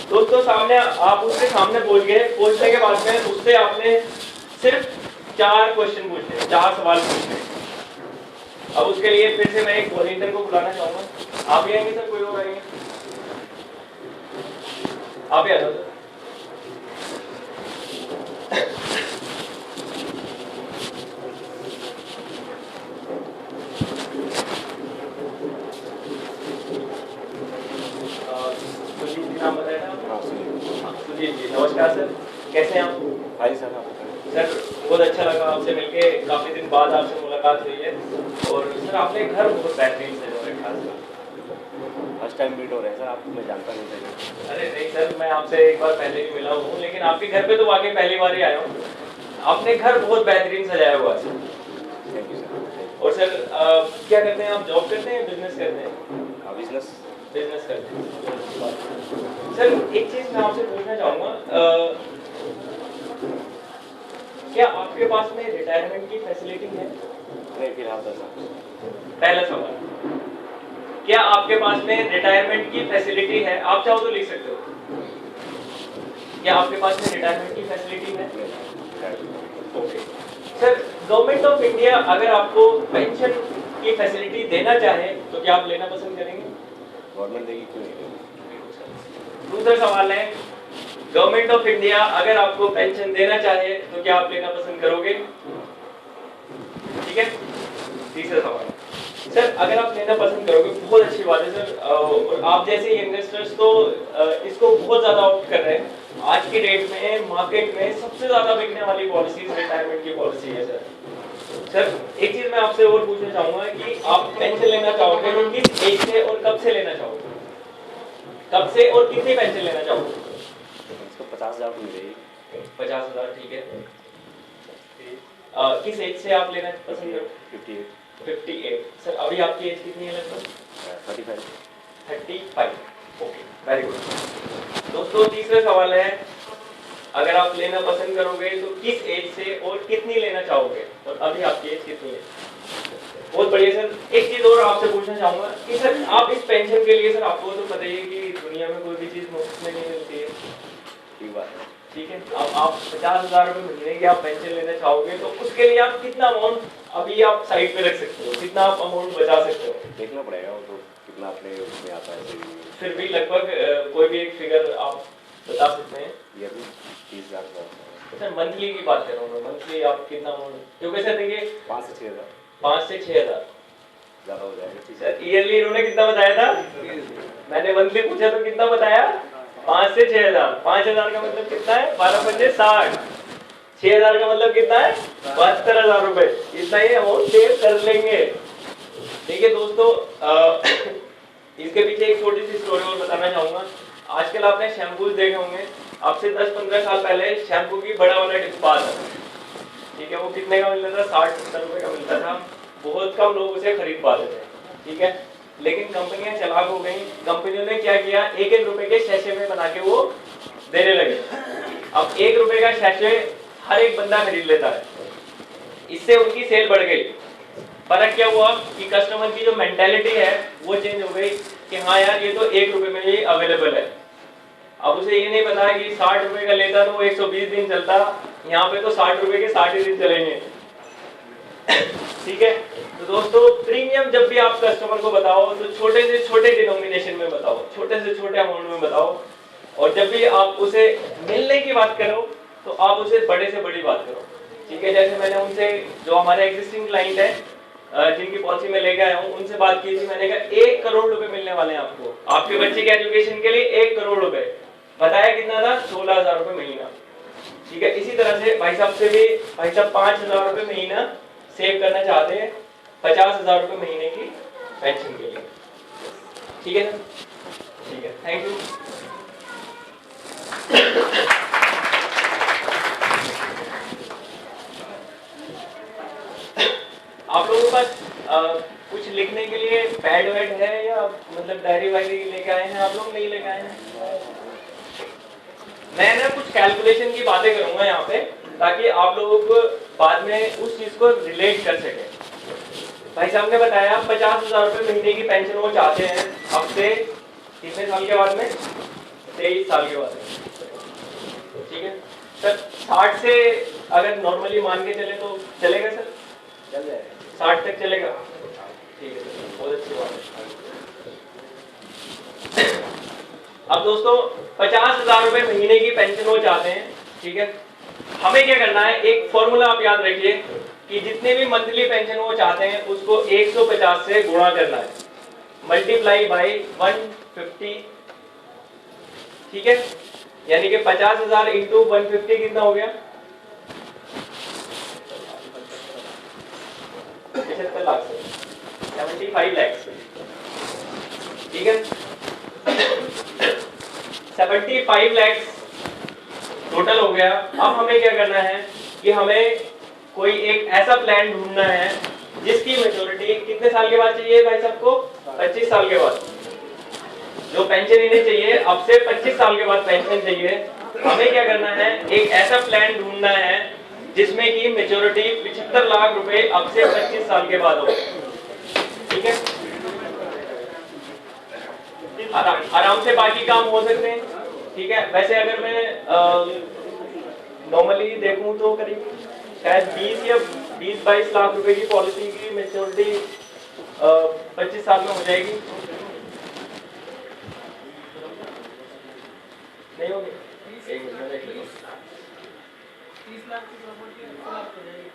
दोस्तों सामने आप उसके सामने पहुंच गए, पहुंचने के बाद में उससे आपने सिर्फ 4 क्वेश्चन पूछने, 4 सवाल पूछने। अब उसके लिए फिर से मैं एक वॉलंटियर को बुलाना चाहूंगा। आप ही आएंगे सर, कोई और आएंगे? आप ही आ जाओ सर। सुजीत जी नाम बताया था? हाँ सुनिए। सुजीत जी नमस्कार सर, कैसे हैं आप? हाई सर, आप बताएं। सर बहुत अच्छा लगा आपसे मिलके, काफी दिन बाद आपसे मुलाकात हुई है। और सर आपने घर बहुत बेहतरीन से जो रखा है। फर्स्ट टाइम मीट हो रहे हैं सर, आपको मैं जानता नहीं था। अरे नहीं सर, मैं आपसे एक बार पहले भी मिला हूँ, लेकिन आपके घर पे तो वाकई पहली बार ही आया हूँ। आपने घर बहुत बेहतरीन सजाया हुआ है। Thank you sir. और सर क्या करते हैं आप? जॉब करते हैं, बिजनेस करते हैं? बिजनेस। बिजनेस करते हैं। सर एक चीज मैं आपसे पूछना चाहूँगा, क्या आपके पास में रिटायरमेंट की फैसिलिटी है? नहीं फिलहाल तो सर। पहला सवाल, क्या आपके पास में रिटायरमेंट की फैसिलिटी है? आप चाहो तो लिख सकते हो। क्या आपके पास में रिटायरमेंट की फैसिलिटी है? Okay sir, government of India अगर आपको पेंशन की फैसिलिटी देना चाहे तो क्या आप लेना पसंद करेंगे? गवर्नमेंट देगी, क्यों नहीं देगी? दूसरा सवाल है, गवर्नमेंट ऑफ इंडिया अगर आपको पेंशन देना चाहे तो क्या आप लेना पसंद करोगे? ठीक है। तीसरा सवाल, सर अगर आप लेना पसंद करोगे, बहुत अच्छी बात है सर। और आप जैसे यंगस्टर्स तो इसको बहुत ज्यादा ऑप्ट कर रहे हैं। आज की डेट में मार्केट में सबसे ज्यादा बिकने वाली पॉलिसी रिटायरमेंट की पॉलिसी है सर। सर एक चीज मैं आपसे और पूछना चाहूंगा कि आप पेंशन लेना चाहोगे तो किस एज से और कब से लेना चाहोगे? कब से और कितनी पेंशन लेना चाहोगे? इसको 50,000 तो मिलेगी। 50,000, ठीक है। किस एज से आप लेना पसंद करोगे? 58। सर अभी आपकी एज कितनी है लगभग? 35। 35। Okay, very good. दोस्तों तीसरा सवाल है, अगर आप लेना पसंद करोगे तो किस एज से और कितनी लेना चाहोगे? और अभी आपकी एज कितनी है? बहुत बढ़िया सर। एक चीज और आपसे पूछना चाहूंगा कि सर आप इस पेंशन के लिए, सर आपको तो पता ही है कि दुनिया में कोई भी चीज मुफ्त में नहीं मिलती है, ठीक बात है। ठीक है। अब आप 50,000 रुपए महीने की आप पेंशन लेना चाहोगे तो उसके लिए आप कितना अमाउंट अभी आप साइड पे रख सकते हो, कितना आप अमाउंट बचा सकते हो? देखना पड़ेगा वो तो, कितना अपने उसमें आता है। फिर भी लगभग कोई भी एक फिगर आप बता सकते हैं? ये भी 30,000। सर मंथली की बात कर रहा हूँ मैं, मंथली आप कितना अमाउंट? क्योंकि सर देखिए 5 से 6,000 5 से 6,000 ज़्यादा हो जाएगा। सर ईयरली इन्होंने कितना बताया था? मैंने मंथली पूछा तो कितना बताया? 5 से 6,000। 5,000 का मतलब कितना है? 12 पंजे 60। 6,000 का मतलब कितना है? 72,000 रुपए। इतना ही अमाउंट सेव कर लेंगे। देखिए दोस्तों, इसके पीछे एक छोटी सी स्टोरी और बताना चाहूंगा। आजकल आपने शैम्पूज देखे होंगे, आपसे 10-15 साल पहले शैम्पू की बड़ा वाला डिब्बा आता था, ठीक है। वो कितने का मिलता था? 60-70 रुपए का मिलता था। बहुत कम लोग उसे खरीद पाते थे, ठीक है। लेकिन कंपनियां चालाक हो गई। कंपनियों ने क्या किया, 1-1 रुपए के शैशे में बना के वो देने लगे। अब 1 रुपए का शैशे हर एक बंदा खरीद लेता है। इससे उनकी सेल बढ़ गई। फर्क क्या हुआ कि कस्टमर की जो मेंटालिटी है वो चेंज हो गई कि हाँ यार ये तो 1 रुपए में ही अवेलेबल है। अब उसे ये नहीं पता कि 60 रुपए का लेता तो 120 दिन चलता, यहाँ पे तो 60 रुपए के 60 ही दिन चलेंगे। ठीक है। तो दोस्तों प्रीमियम जब भी आप कस्टमर को बताओ तो छोटे से छोटे डिनोमिनेशन में बताओ, छोटे से छोटे अमाउंट में बताओ। और जब भी आप उसे मिलने की बात करो तो आप उसे बड़े से बड़ी बात करो, ठीक है। जैसे मैंने उनसे, जो हमारे एग्जिस्टिंग क्लाइंट है जिनकी पॉलिसी में लेके आया हूँ, उनसे बात की थी। मैंने कहा 1 करोड़ रुपए मिलने वाले हैं आपको, आपके बच्चे के एजुकेशन के लिए 1 करोड़ रुपए। बताया कितना था? 16,000 रुपए महीना, ठीक है। इसी तरह से भाई साहब से भी, भाई साहब 5,000 रुपए महीना सेव करना चाहते हैं 50,000 रुपए महीने की पेंशन के लिए, ठीक है सर? ठीक है, थैंक यू। आप लोगों के पास कुछ लिखने के लिए पैड वैड है या मतलब डायरी वायरी लेके आए हैं? आप लोग नहीं लेके आए हैं? मैं ना कुछ कैलकुलेशन की बातें करूंगा यहाँ पे, ताकि आप लोगों को बाद में उस चीज को रिलेट कर सके। भाई साहब ने बताया 50,000 रुपए महीने की पेंशन वो चाहते हैं, अब से कितने साल के बाद में? 23 साल के बाद में। ठीक है सर, 60 से अगर नॉर्मली मान के चले तो चलेगा सर? चल जाएगा, 60 तक चलेगा। ठीक है सर, बहुत अच्छी बात है। अब दोस्तों 50,000 रुपए महीने की पेंशन वो चाहते हैं, ठीक है। हमें क्या करना है, एक फॉर्मूला आप याद रखिए कि जितने भी मंथली पेंशन वो चाहते हैं उसको 150 से गुणा करना है, मल्टीप्लाई बाई 150, ठीक है। यानी कि 50,000 इंटू 150 कितना हो गया? 75 लाख से 75 लाख, ठीक है। 75 लाख टोटल हो गया। अब हमें क्या करना है कि हमें कोई एक ऐसा प्लान ढूंढना है जिसकी मैच्योरिटी कितने साल के बाद चाहिए भाई साहब को? 25 साल के बाद। जो पेंशन इन्हें चाहिए अब से 25 साल के बाद पेंशन चाहिए। हमें क्या करना है, एक ऐसा प्लान ढूंढना है जिसमें की मैच्योरिटी 75 लाख रुपए अब से 25 साल के बाद हो, ठीक है। आराम से बाकी काम हो सकते हैं, ठीक है। वैसे अगर मैं नॉर्मली देखूं तो करीब शायद 20 या 20-22 लाख रुपए की पॉलिसी की मैच्योरिटी 25 साल में हो जाएगी, नहीं होगी? एक मिनट में देख लीजिए। 30 लाख की प्रॉपर्टी 8 लाख हो जाएगी।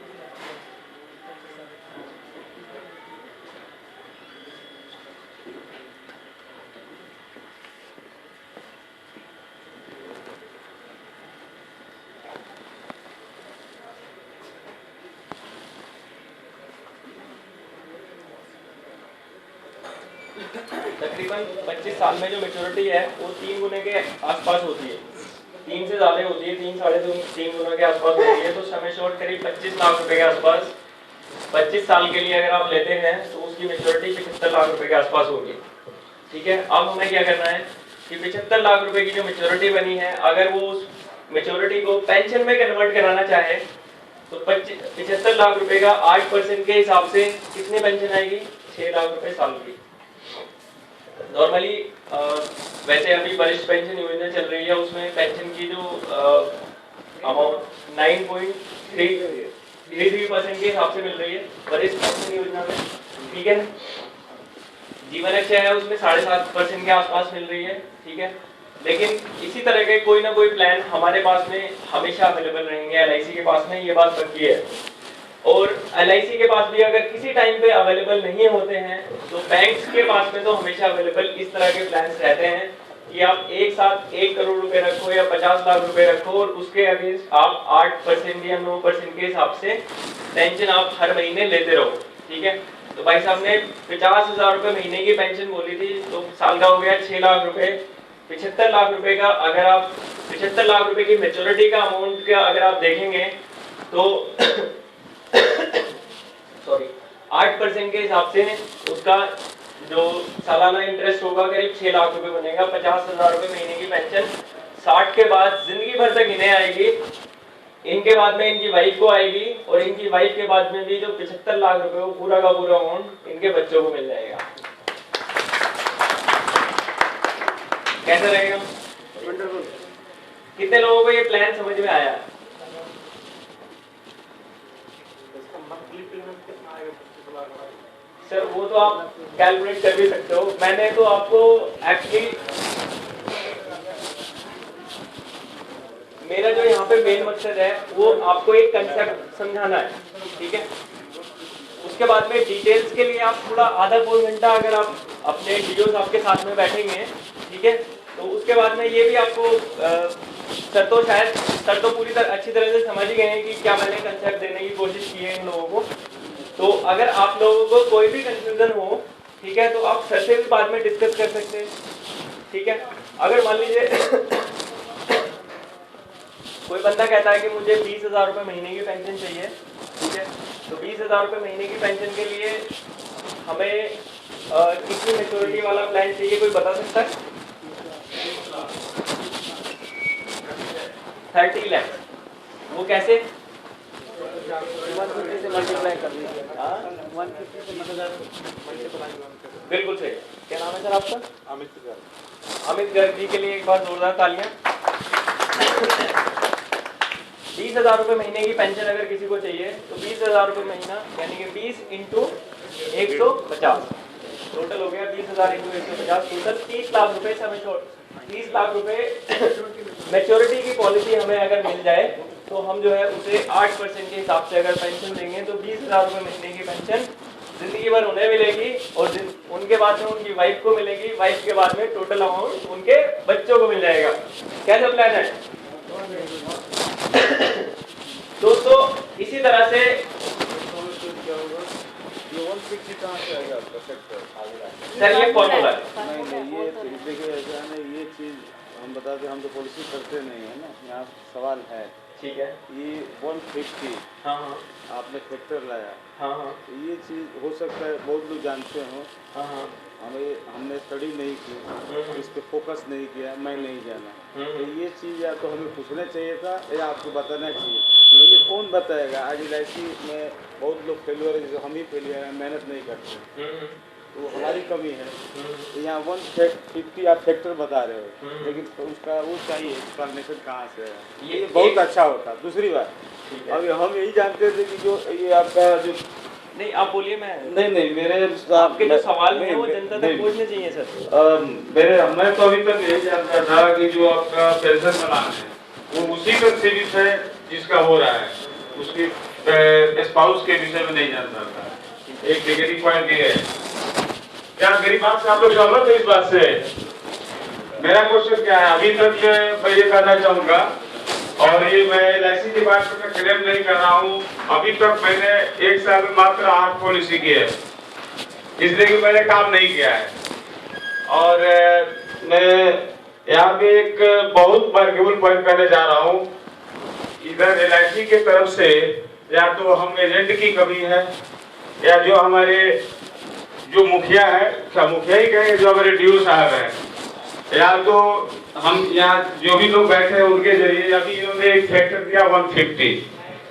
तकरीबन 25 साल में जो मैच्योरिटी है वो 3 गुने के आसपास होती है, 3 से ज्यादा होती है, 3 साढ़े 3 गुना के आसपास होती है। तो समय शॉर्ट करीब 25 लाख रुपए के आसपास 25 साल के लिए अगर आप लेते हैं तो उसकी मैच्योरिटी 75 लाख रुपए के आसपास होगी, ठीक है। अब हमें क्या करना है कि 75 लाख रुपए की जो मैच्योरिटी बनी है, अगर वो उस मैच्योरिटी को पेंशन में कन्वर्ट कराना चाहे तो 75 लाख रुपए का 8% के हिसाब से कितनी पेंशन आएगी? 6 लाख रुपए साल की। नॉर्मली वैसे अभी वरिष्ठ पेंशन योजना चल रही है, उसमें पेंशन की जो अमाउंट 9.33% के हिसाब से मिल रही है वरिष्ठ पेंशन योजना में, ठीक है। जीवन रक्षा है उसमें 7.5% के आसपास मिल रही है, ठीक है। लेकिन इसी तरह के कोई ना कोई प्लान हमारे पास में हमेशा अवेलेबल रहेंगे, LIC के पास में, ये बात पक्की है। और LIC के पास भी अगर किसी टाइम पे अवेलेबल नहीं होते हैं तो बैंक्स के पास में तो हमेशा अवेलेबल इस तरह के प्लान्स रहते हैं कि आप एक साथ 1 करोड़ रुपए रखो या 50 लाख रुपए रखो और उसके अगेंस्ट आप 8% या 9% के हिसाब से पेंशन आप हर महीने लेते रहो, ठीक है। तो भाई साहब ने 50,000 रुपए महीने की पेंशन बोली थी, तो साल का हो गया 6 लाख रुपए। 75 लाख रुपए का अगर आप 75 लाख रुपए की मैच्योरिटी का अमाउंट का अगर आप देखेंगे तो सॉरी 8% के हिसाब से उसका जो सालाना इंटरेस्ट होगा करीब 6 लाख रुपए बनेगा। 50,000 रुपए महीने की पेंशन 60 के बाद जिंदगी भर तक इन्हें आएगी, इनके बाद में इनकी वाइफ को आएगी और इनकी वाइफ के बाद में भी जो 75 लाख रुपए वो पूरा का पूरा अमाउंट इनके बच्चों को मिल जाएगा। कैसा रहेगा? कितने लोगों को ये प्लान समझ में आया? सर वो तो आप कैलकुलेट कर भी सकते हो, मैंने तो आपको एक्चुअली मेरा जो यहाँ पे मेन मकसद है वो आपको एक कंसेप्ट समझाना है, ठीक है। उसके बाद में डिटेल्स के लिए आप थोड़ा आधा पौन घंटा अगर आप अपने वीडियोस आपके साथ में बैठेंगे, ठीक है, तो उसके बाद में ये भी आपको सर तो पूरी तरह अच्छी तरह से समझ ही गए हैं कि क्या मैंने कंसेप्ट देने की कोशिश की है इन लोगों को। तो अगर आप लोगों को कोई भी कंफ्यूजन हो, ठीक है, तो आप सर से भी बाद में डिस्कस कर सकते हैं, ठीक है। अगर मान लीजिए कोई बंदा कहता है कि मुझे 20,000 रुपए महीने की पेंशन चाहिए, ठीक है, तो 20,000 रुपए महीने की पेंशन के लिए हमें कितनी मैच्योरिटी वाला प्लान चाहिए, कोई बता सकता है? 30 लाख। वो कैसे? 150 से मल्टीप्लाई कर दीजिए। 150 से 30,000 मल्टीप्लाई। बिल्कुल सही। क्या नाम है सर आपका? अमित गर्ग। अमित गर्ग जी के लिए एक बार जोरदार तालियां। 20,000 रुपये महीने की पेंशन अगर किसी को चाहिए तो 20,000 रुपये महीना यानी कि 20 इंटू 150 टोटल हो गया। 20,000 इंटू 150 टोटल 30 लाख रुपए से हमें 30 लाख रुपए मैच्योरिटी की पॉलिसी हमें अगर मिल जाए तो हम जो है उसे 8% के हिसाब से अगर पेंशन देंगे तो 20,000 रुपये महीने की पेंशन जिंदगी भर उन्हें मिलेगी और उनके बाद में उनकी वाइफ को मिलेगी, वाइफ के बाद में टोटल अमाउंट उनके बच्चों को मिल जाएगा। कैसा प्लान है दोस्तों? इसी तरह से ये 150 कहाँ से आएगा आपका सेक्टर? सर ये फॉर्मूला है। नहीं ये देखिए ऐसा है ना, ये चीज़ हम बताते हम तो पॉलिसी करते नहीं है ना, यहाँ सवाल है। ठीक है। ये 150 हाँ हाँ आपने फैक्टर लाया, हाँ हाँ तो ये चीज़ हो सकता है बहुत लोग जानते हो, हाँ हाँ हमने स्टडी नहीं की, इस पर फोकस नहीं किया, मैं नहीं जाना। तो ये चीज़ या तो हमें पूछना चाहिए था या आपको बताना चाहिए। तो ये कौन बताएगा? आज LIC में बहुत लोग फेलियर है, जैसे हम ही फेलियर हैं, मेहनत नहीं करते, तो हमारी कमी है। तो यहाँ 150 आप फैक्टर बता रहे हो, लेकिन उसका वो चाहिए एक्सप्लेनेशन कहाँ से है, ये बहुत अच्छा होता। दूसरी बात, अभी हम यही जानते थे कि जो ये आपका जो नहीं आप बोलिए। मैं नहीं मेरे आपके जो सवाल है वो जनता तक पहुंचने चाहिए सर। मैं तो अभी तक यही जानता था कि जो आपका पेंशन प्लान है वो उसी का सीरीज है जिसका हो रहा है, उसकी स्पाउस के विषय में नहीं जानता था। एक नेगेटिव पॉइंट ये है। क्या मेरी बात से आप लोग सहमत है इस बात से? मेरा क्वेश्चन क्या है, अभी तक मैं ये कहना चाहूंगा, और ये मैं LIC की बात में क्लेम नहीं कर रहा हूँ, अभी तक मैंने 1 साल में मात्र 8 पॉलिसी की है, इसलिए कि मैंने काम नहीं किया है। और मैं यहाँ पे एक बहुत मार्केबल पॉइंट करने जा रहा हूँ। इधर LIC के तरफ से या तो हम एजेंट की कमी है, या जो हमारे जो मुखिया है, क्या मुखिया ही कहेंगे, जो हमारे DO साहब हैं, या तो हम यहाँ जो भी लोग बैठे हैं उनके जरिए। अभी इन्होंने एक फैक्टर दिया 150,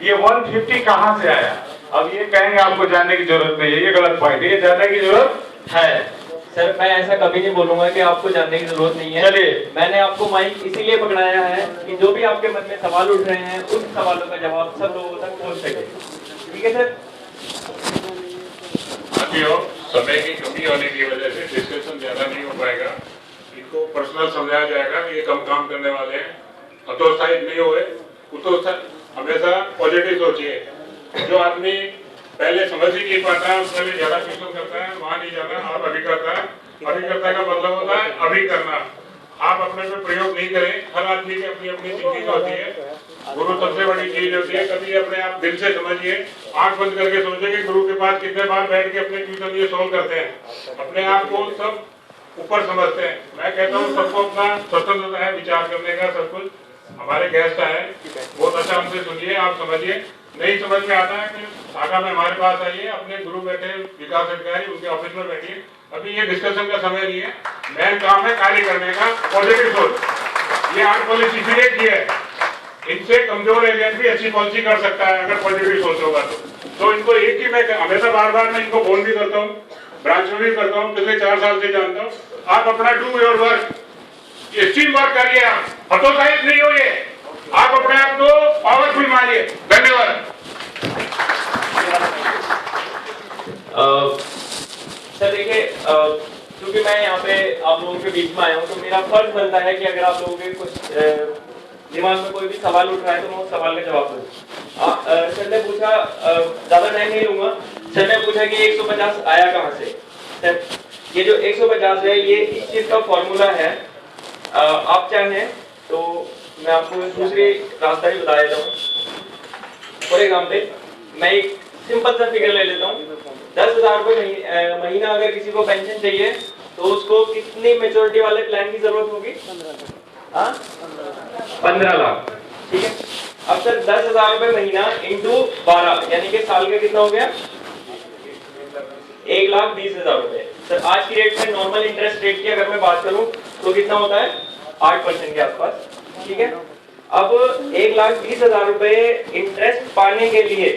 ये 150 कहाँ से आया? अब ये कहेंगे आपको जानने की जरूरत नहीं है, ये गलत पॉइंट है, ये जानने की जरूरत है। सर मैं ऐसा कभी नहीं बोलूंगा कि आपको जानने की जरूरत नहीं है। चलिए, मैंने आपको माइक इसीलिए पकड़ाया है कि जो भी आपके मन में सवाल उठ रहे हैं उन सवालों का जवाब सब लोगों तक पहुंच सके। ठीक है सर? समय की कमी होने की वजह से डिस्कशन ज्यादा नहीं हो पाएगा। इनको पर्सनल समझाया जाएगा कि ये कम काम करने वाले हैं, हतोत्साहित नहीं हुए, हमेशा पॉजिटिव सोचिए। जो आदमी पहले समझ ही नहीं पाता है, पहले ज्यादा क्वेश्चन करता है, वहां नहीं जाना। आप अभिकर्ता है, अभिकर्ता का मतलब होता है अभी करना। आप अपने पे प्रयोग नहीं करें, हर आदमी की अपनी अपनी थिंकिंग होती है। गुरु सबसे बड़ी चीज होती है, कभी अपने आप दिल से समझिए, आंख बंद करके सोचिए कि गुरु के पास कितने बार बैठ के अपने ट्यूशन ये सॉल्व करते हैं, अपने आप को सब ऊपर समझते हैं। मैं कहता हूँ सबको अपना स्वतंत्रता है विचार करने का, सब कुछ। हमारे गेस्ट आए, बहुत अच्छा हमसे सुनिए, आप समझिए। नहीं समझ में आता है कि शाखा में हमारे पास आइए, अपने गुरु बैठे विकास अधिकारी उनके ऑफिस में बैठिए। अभी ये डिस्कशन का समय नहीं है, मेन काम है कार्य करने का, पॉजिटिव सोच। ये 8 पॉलिसी इसीलिए की है, इनसे कमजोर एजेंट भी अच्छी पॉलिसी कर सकता है अगर पॉजिटिव सोच होगा तो इनको एक ही मैं हमेशा बार बार मैं इनको फोन भी करता हूँ, ब्रांच में भी करता हूँ, पिछले 4 साल से जानता हूँ। आप अपना do your work, team work करिए, आप हतोत्साहित नहीं होइए, आप अपने आप को पावरफुल मानिए। धन्यवाद। सर देखिए, क्योंकि मैं यहाँ पे आप लोगों के बीच में आया हूँ तो मेरा फर्ज बनता है कि अगर आप लोगों के कुछ दिमाग में कोई भी सवाल उठ रहा है तो मैं उस सवाल का जवाब दूँ। सर ने पूछा, ज्यादा टाइम नहीं लूंगा, सर ने पूछा कि 150 आया कहाँ से। सर ये जो 150 है ये इस चीज का फॉर्मूला है। आप चाहें तो मैं आपको दूसरी रास्ता भी बता देता हूँ। फॉर एग्जाम्पल मैं एक सिंपल सा फिगर ले लेता हूँ। 10,000 रुपये महीना अगर किसी को पेंशन चाहिए तो उसको कितनी मेच्योरिटी वाले प्लान की जरूरत होगी? 15 लाख। ठीक है। अब सर 10,000 रुपये महीना इंटू 12 यानी कि साल का कितना हो गया? 1,20,000 रुपये। सर आज की रेट में नॉर्मल इंटरेस्ट रेट की अगर मैं बात करूं तो कितना होता है? 8% के आसपास। ठीक है। अब 1,20,000 रुपए इंटरेस्ट पाने के लिए,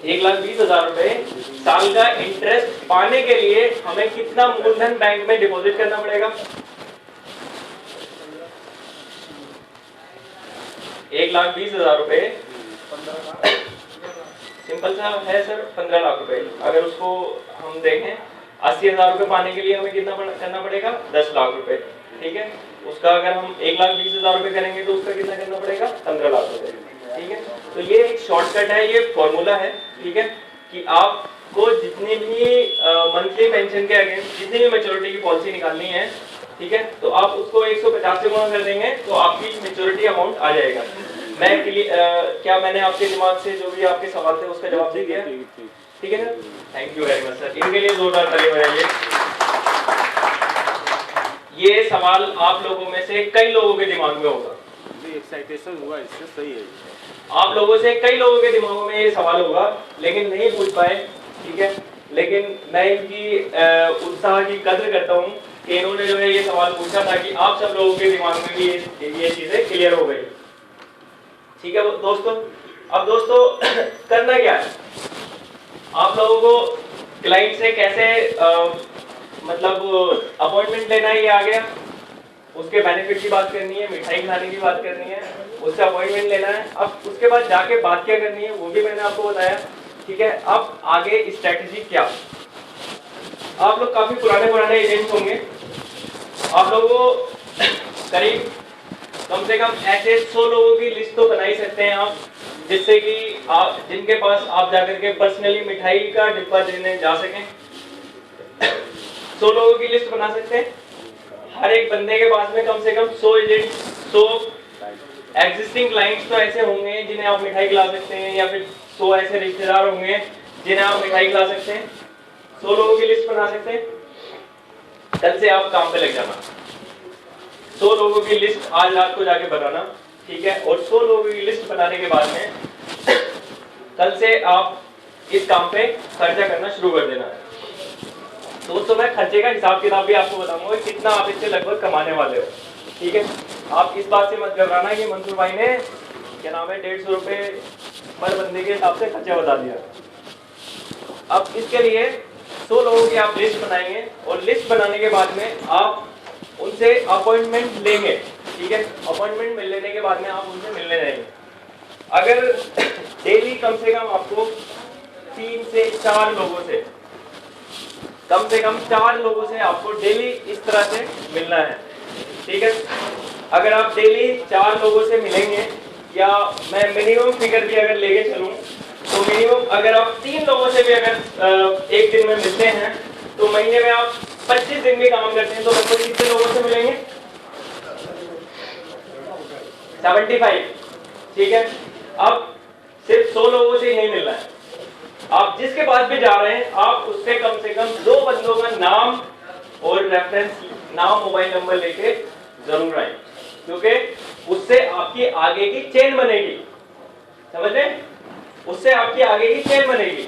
1,20,000 रुपए साल का इंटरेस्ट पाने के लिए हमें कितना मूलधन बैंक में डिपॉजिट करना पड़ेगा? 1,20,000 रुपए सिंपल सा है सर, 15 लाख रुपए। अगर उसको हम देखें 80,000 रुपए पाने के लिए हमें कितना करना पड़ेगा? 10 लाख रुपए। ठीक है, उसका अगर हम 1,20,000 रुपए करेंगे तो उसका कितना करना पड़ेगा? 15 लाख रुपए। ठीक है, तो ये एक शॉर्टकट है, ये फॉर्मूला है। ठीक है, कि आपको जितनी भी मंथली पेंशन के अगेंस्ट जितनी भी मैच्योरिटी की पॉलिसी निकालनी है, ठीक है, तो आप उसको 150 से गुणा कर देंगे तो आपकी मैच्योरिटी अमाउंट आ जाएगा। मैं क्या मैंने आपके दिमाग से जो भी आपके सवाल थे उसका जवाब दे दिया? ठीक है sir, thank you very much sir. इनके लिए जोरदार ताली बजाइए। ये सवाल आप लोगों में से कई लोगों के दिमाग में होगा, एक्साइटेशन हुआ इससे, सही है। आप लोगों से कई लोगों के दिमागों में ये सवाल होगा लेकिन नहीं पूछ पाए। ठीक है, लेकिन मैं इनकी उत्साह की कद्र करता हूँ कि इन्होंने जो है ये सवाल पूछा ताकि आप सब लोगों के दिमाग में भी ये चीजें क्लियर हो गई। ठीक है दोस्तों, अब दोस्तों करना क्या है, आप लोगों को क्लाइंट से कैसे मतलब अपॉइंटमेंट लेना है ये आ गया, उसके बेनिफिट की बात करनी है, मिठाई खाने की बात करनी है, उससे अपॉइंटमेंट लेना है। अब उसके बाद जाके बात क्या करनी है वो भी मैंने आपको बताया। ठीक है, अब आगे स्ट्रेटजी क्या, आप लोग काफी पुराने एजेंट्स होंगे, आप लोगों को करीब कम से कम ऐसे 100 लोगों की लिस्ट तो बना ही सकते हैं आप, जिससे कि आप जिनके पास आप जाकर के पर्सनली मिठाई का डिब्बा देने जा सकें। 100 लोगों की लिस्ट बना सकते हैं, हर एक बंदे के पास में कम से कम 100 एजेंट 100 एग्जिस्टिंग क्लाइंट्स तो ऐसे होंगे जिन्हें आप मिठाई खिला सकते हैं, या फिर 100 ऐसे रिश्तेदार होंगे जिन्हें आप मिठाई खिला सकते हैं। 100 लोगों की लिस्ट बना सकते हैं, कल से आप काम पे लग जाना। 100 लोगों की लिस्ट आज रात को जाके बनाना। ठीक है, और 100 लोगों की लिस्ट बनाने के बाद में कल से आप इस काम पे खर्चा करना शुरू कर देना। दोस्तों मैं खर्चे का हिसाब किताब भी आपको बताऊंगा कितना आप इससे लगभग कमाने वाले हो। ठीक है, आप इस बात से मत घबराना कि मंसूर भाई ने क्या नाम है 150 रुपए पर बंदे के हिसाब से खर्चा बता दिया। अब इसके लिए 100 लोगों की आप लिस्ट बनाएंगे और लिस्ट बनाने के बाद में आप उनसे अपॉइंटमेंट लेंगे। ठीक है, अपॉइंटमेंट मिल लेने के बाद में आप उनसे मिलने जाएंगे। अगर डेली कम से कम आपको 3 से 4 लोगों से कम से कम 4 लोगों से आपको डेली इस तरह से मिलना है। ठीक है, अगर आप डेली 4 लोगों से मिलेंगे, या मैं मिनिमम फिगर भी अगर लेके चलूं तो मिनिमम अगर आप 3 लोगों से भी अगर एक दिन में मिलते हैं तो महीने में आप 25 दिन भी काम करते हैं तो लगभग कितने लोगों से मिलेंगे? 75। ठीक है, अब सिर्फ 100 लोगों से ही नहीं मिलना है, आप जिसके पास भी जा रहे हैं आप उससे कम से कम 2 बंदों का नाम और रेफरेंस नाम मोबाइल नंबर लेके जरूर आए, क्योंकि उससे आपकी आगे की चेन बनेगी। समझ रहे? उससे आपकी आगे की चेन बनेगी।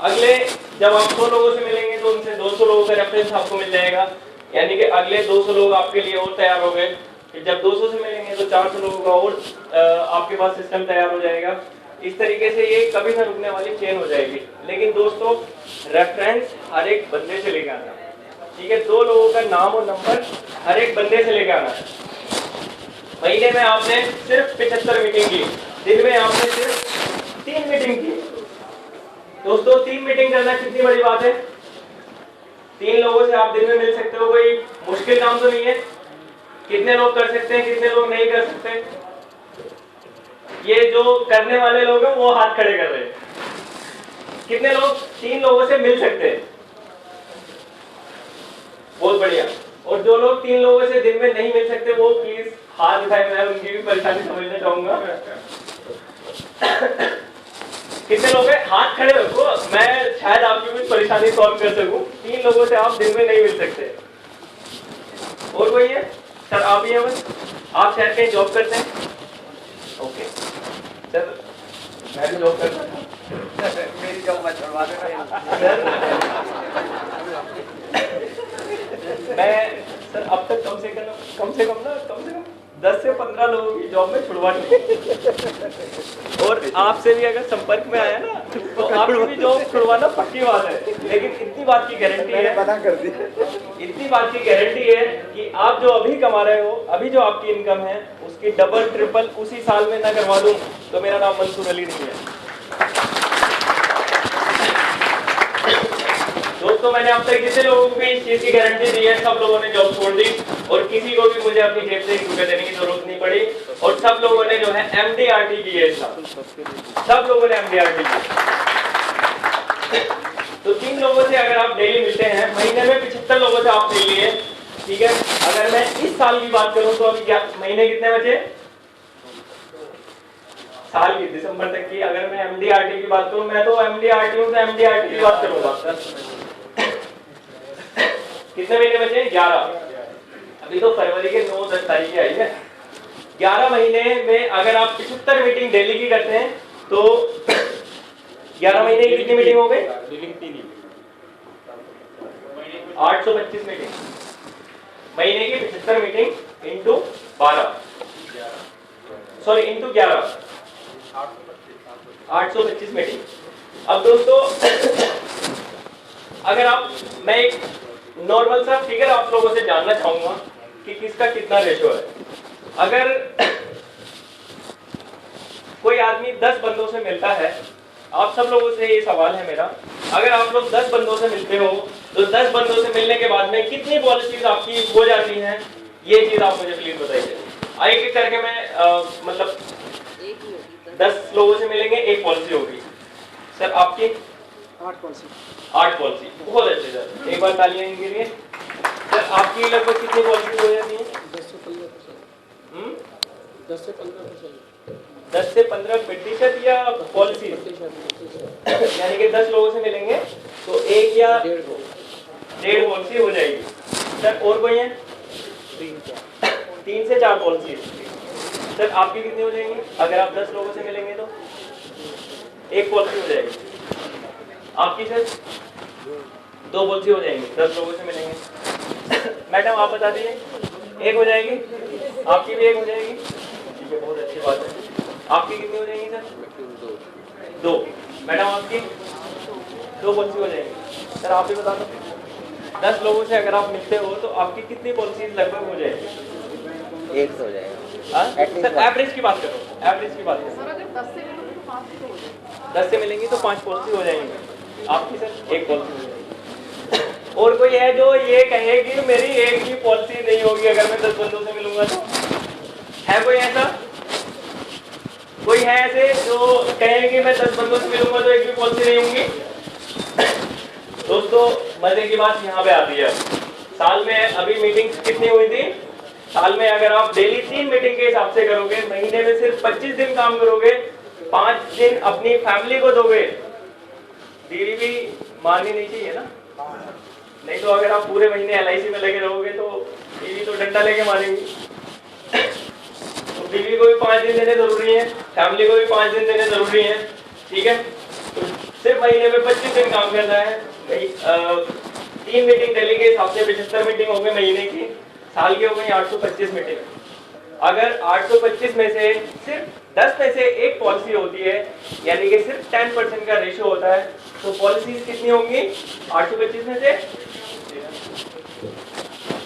अगले जब आप 100 लोगों से मिलेंगे तो उनसे 200 लोगों का रेफरेंस आपको मिल जाएगा, यानी कि अगले 200 लोग आपके लिए और तैयार हो गए। फिर जब 200 से मिलेंगे तो 400 लोगों का और आपके पास सिस्टम तैयार हो जाएगा। इस तरीके से ये कभी ना रुकने वाली चेन हो जाएगी। लेकिन दोस्तों रेफरेंस हर एक बंदे से लेके आना। ठीक है, 2 लोगों का नाम और नंबर हर एक बंदे से लेके आना है। महीने में आपने सिर्फ 75 मीटिंग की, दिन में आपने सिर्फ 3 मीटिंग की। दोस्तों 3 मीटिंग करना कितनी बड़ी बात है? 3 लोगों से आप दिन में मिल सकते हो, कोई मुश्किल काम तो नहीं है। कितने लोग कर सकते हैं, कितने लोग नहीं कर सकते? ये जो करने वाले लोग हैं वो हाथ खड़े कर रहे हैं। कितने लोग 3 लोगों से मिल सकते हैं? बहुत बढ़िया। और जो लोग 3 लोगों से दिन में नहीं मिल सकते वो प्लीज हाथ उठाए, मैं उनकी भी परेशानी समझना चाहूंगा। कितने लोग हैं? हाथ खड़े रखो, मैं शायद आपकी भी परेशानी सॉल्व कर सकूं। 3 लोगों से आप दिन में नहीं मिल सकते। और कोई है? सर आप ही हैं? बस आप शायद कहीं जॉब करते हैं? ओके सर, मैं भी जॉब करता हूँ। मेरी जॉब मत छुड़वा देना। मैं सर अब तक कम से कम 10 से 15 लोगों की जॉब में छुड़वा चुका और आपसे भी अगर संपर्क में आया ना तो आपकी भी जॉब छुड़वाना पक्की बात है। लेकिन इतनी बात की गारंटी है, इतनी बात की गारंटी है कि आप जो अभी कमा रहे हो, अभी जो आपकी इनकम है उसकी डबल ट्रिपल उसी साल में ना करवा दूं तो मेरा नाम मंसूर अली नहीं है। दोस्तों मैंने अब तक जितने लोगों को भी इस चीज की गारंटी दी है सब लोगों ने जॉब छोड़ दी और किसी को भी मुझे अपनी जेब से 1 रुपया देने की जरूरत नहीं पड़ी और सब लोगों ने जो है MDRT की है, सब लोगों ने MDRT की। तो 3 लोगों से अगर आप डेली मिलते हैं, महीने में 75 लोगों से आप मिल लिए, ठीक है। अगर मैं इस साल की बात करूं तो अभी क्या महीने कितने बचे साल की, दिसंबर तक की। अगर मैं MDRT की बात करूं, मैं तो MDRT हूं तो MDRT की बात करूंगा। कितने महीने बचे 11। अभी तो फरवरी के 9-10 तारीख आई है। 11 महीने में अगर आप 75 मीटिंग डेली की करते हैं तो 11 महीने की कितनी मीटिंग हो गई 825 मीटिंग। महीने की 75 meeting into 12 sorry into 11 825 meeting. अब दोस्तों अगर आप मैं एक नॉर्मल सा फिगर आप लोगों से जानना चाहूंगा कि किसका कितना रेशो है। अगर कोई आदमी 10 बंदों से मिलता है, आप सब लोगों से ये सवाल है मेरा, अगर आप लोग 10 बंदों से मिलते हो तो 10 बंदों से मिलने के बाद में कितनी पॉलिसीज आपकी हो जाती हैं, ये चीज आप मुझे प्लीज बताइए। एक एक करके मैं मतलब 10 लोगों से मिलेंगे, एक पॉलिसी होगी। सर आपकी 8 पॉलिसी, बहुत अच्छे सर, एक बार तालियां इनके लिए। सर आपकी लगभग कितनी पॉलिसी हो जाती है 10 से 15% या पॉलिसी, यानी कि 10 लोगों से मिलेंगे तो 1 या 1.5 पॉलिसी हो जाएगी। सर और कोई है 3 से 4 पॉलिसी। सर आपकी कितनी हो जाएंगी अगर आप 10 लोगों से मिलेंगे तो 1 पॉलिसी हो जाएगी। आपकी सर 2 पॉलिसी हो जाएंगी 10 लोगों से मिलेंगे। मैडम आप बता दीजिए 1 हो जाएगी, आपकी भी 1 हो जाएगी, ठीक है, बहुत अच्छी बात है। आपकी कितनी हो जाएंगी सर 2। मैडम आपकी 2 पॉलिसी हो जाएंगी। सर आप भी बता दो 10 लोगों से अगर आप मिलते हो तो आपकी कितनी पॉलिसीज लगभग हो जाएगी 1 हो जाएगा। सर एवरेज की बात करो, एवरेज की बात करो। 10 से मिलेंगी तो 5 पॉलिसी हो जाएंगी। आपकी सर 1 पॉलिसी हो जाएगी। और कोई है जो ये कहे कि मेरी एक ही पॉलिसी नहीं होगी अगर मैं 10 बंदों से मिलूंगा तो? है कोई ऐसा? कोई है ऐसे जो कहे कि मैं 10 बंदों से मिलूंगा तो एक भी पॉलिसी नहीं होंगी? दोस्तों मजे की बात यहाँ पे आती है। साल में अभी मीटिंग कितनी हुई थी? साल में अगर आप डेली 3 मीटिंग के हिसाब से करोगे, महीने में सिर्फ 25 दिन काम करोगे, 5 दिन अपनी फैमिली को दोगे। बीवी भी मारनी नहीं चाहिए ना, नहीं तो अगर आप पूरे महीने LIC में लगे रहोगे तो बीवी तो डंडा लेके मारेंगी। तो बीवी को भी 5 दिन देने जरूरी है, फैमिली को भी 5 दिन देने जरूरी है, ठीक है। तो सिर्फ महीने में 25 दिन काम करना है। 3 मीटिंग डेली के हिसाब से 75 मीटिंग हो गई महीने की, साल की हो गई 825 मीटिंग। अगर 825 में से सिर्फ 10 में से 1 पॉलिसी होती है, यानी कि सिर्फ 10% का रेशियो होता है, तो पॉलिसीज कितनी होंगी 825 में से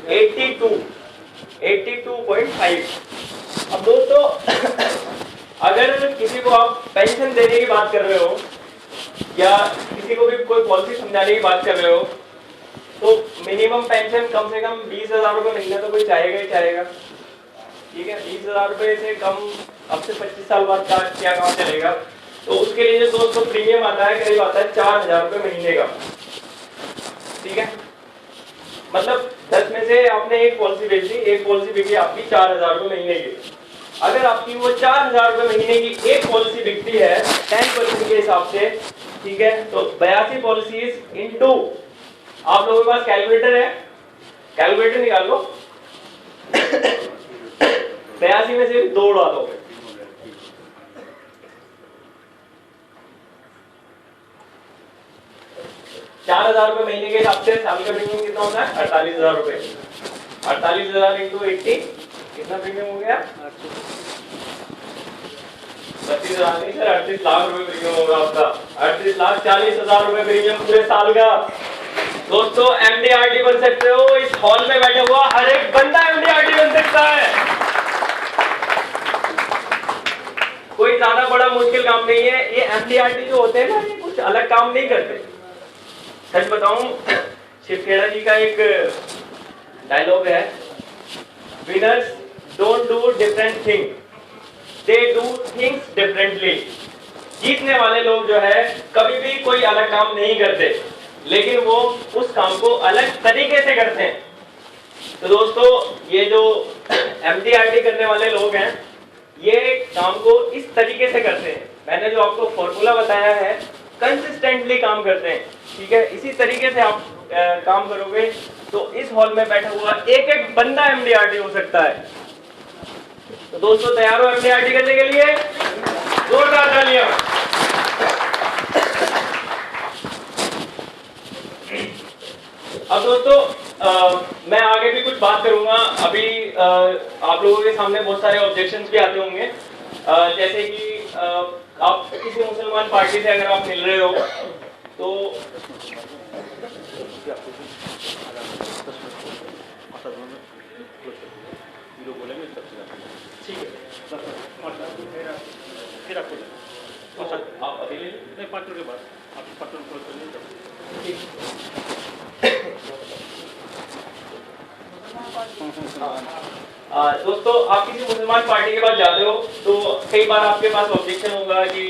82.5। अब दोस्तों अगर किसी को आप पेंशन देने की बात कर रहे हो या किसी को भी कोई पॉलिसी समझाने की बात कर रहे हो तो मिनिमम पेंशन कम से कम 20,000 रुपये महीना तो कोई चाहेगा ही चाहेगा, ठीक है। 20,000 रुपये से कम अब से 25 साल बाद का क्या काम चलेगा? तो उसके लिए जो दोस्तों प्रीमियम आता है करीब आता है 4,000 रुपये महीने का, ठीक है। मतलब 10 में से आपने 1 पॉलिसी बेच दी, 1 पॉलिसी बिकी आपकी 4,000 रुपये महीने की। अगर आपकी वो 4,000 रुपये महीने की 1 पॉलिसी बिकती है 10% के हिसाब से, ठीक है, तो 82 पॉलिसीज इंटू, आप लोगों के पास कैलकुलेटर है, कैलकुलेटर निकाल लो। 82 में से 2 उड़ा दो, ₹4,000 महीने के हिसाब से साल का प्रीमियम कितना होता है 48,000 रुपए। 48,000 इंटू 80 कितना प्रीमियम हो गया? 32,000 नहीं सर, 38 लाख रुपए प्रीमियम होगा आपका। 38,40,000 रुपए प्रीमियम पूरे साल का। दोस्तों एमडीआरटी बन सकते हो, इस हॉल में बैठा हुआ हर एक बंदा एमडीआरटी बन सकता है। कोई ज्यादा बड़ा मुश्किल काम नहीं है। ये एमडीआरटी जो होते हैं ना, ये कुछ अलग काम नहीं करते। सच बताऊं, शिव खेड़ा जी का एक डायलॉग है, winners don't do different thing, they do things differently. जीतने वाले लोग जो है कभी भी कोई अलग काम नहीं करते, लेकिन वो उस काम को अलग तरीके से करते हैं। तो दोस्तों ये जो एमडीआरटी करने वाले लोग हैं, ये काम को इस तरीके से करते हैं। मैंने जो आपको फॉर्मूला बताया है, कंसिस्टेंटली काम करते हैं, ठीक है। इसी तरीके से आप काम करोगे तो इस हॉल में बैठा हुआ एक एक बंदा एमडीआरटी हो सकता है। तो दोस्तों तैयार हो एमडीआरटी करने के लिए? जोरदार तालियां। अब दोस्तों मैं आगे भी कुछ बात करूंगा। अभी आप लोगों के सामने बहुत सारे ऑब्जेक्शंस भी आते होंगे, जैसे कि आप किसी मुसलमान पार्टी से अगर आप मिल रहे हो तो फिर आपको आप अभी ले लीजिए। नहीं, 5 मिनट के बाद आप 5 मिनट क्लोज कर लीजिए। दोस्तों आप किसी मुसलमान पार्टी के पास जाते हो तो कई बार आपके पास ऑब्जेक्शन होगा कि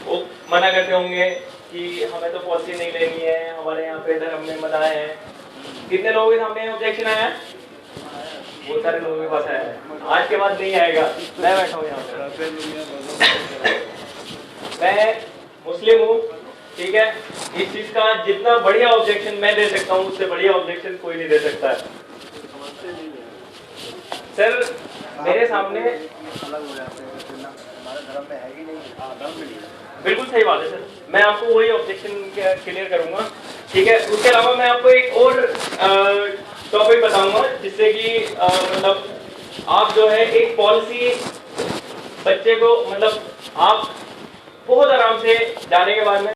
वो मना करते होंगे कि हमें तो पॉलिसी नहीं लेनी है, हमारे यहाँ पे धर्म में मना है। कितने लोगों के सामने ऑब्जेक्शन आया है? बहुत सारे लोगों के पास आया है। आज के बाद नहीं आएगा। मैं बैठा हूँ यहाँ पे, मैं मुस्लिम हूँ, ठीक है। इस चीज का जितना बढ़िया ऑब्जेक्शन मैं दे सकता हूँ, उससे बढ़िया ऑब्जेक्शन कोई नहीं दे सकता है। सर मेरे सामने अलग हो जाते हैं, हमारे धर्म में है ही नहीं। धर्म में नहीं है। बिल्कुल सही बात है सर, मैं आपको वही ऑब्जेक्शन क्लियर करूंगा, ठीक है। उसके अलावा मैं आपको एक और टॉपिक बताऊंगा, जिससे कि मतलब आप जो है एक पॉलिसी बच्चे को, मतलब आप बहुत आराम से जाने के बाद में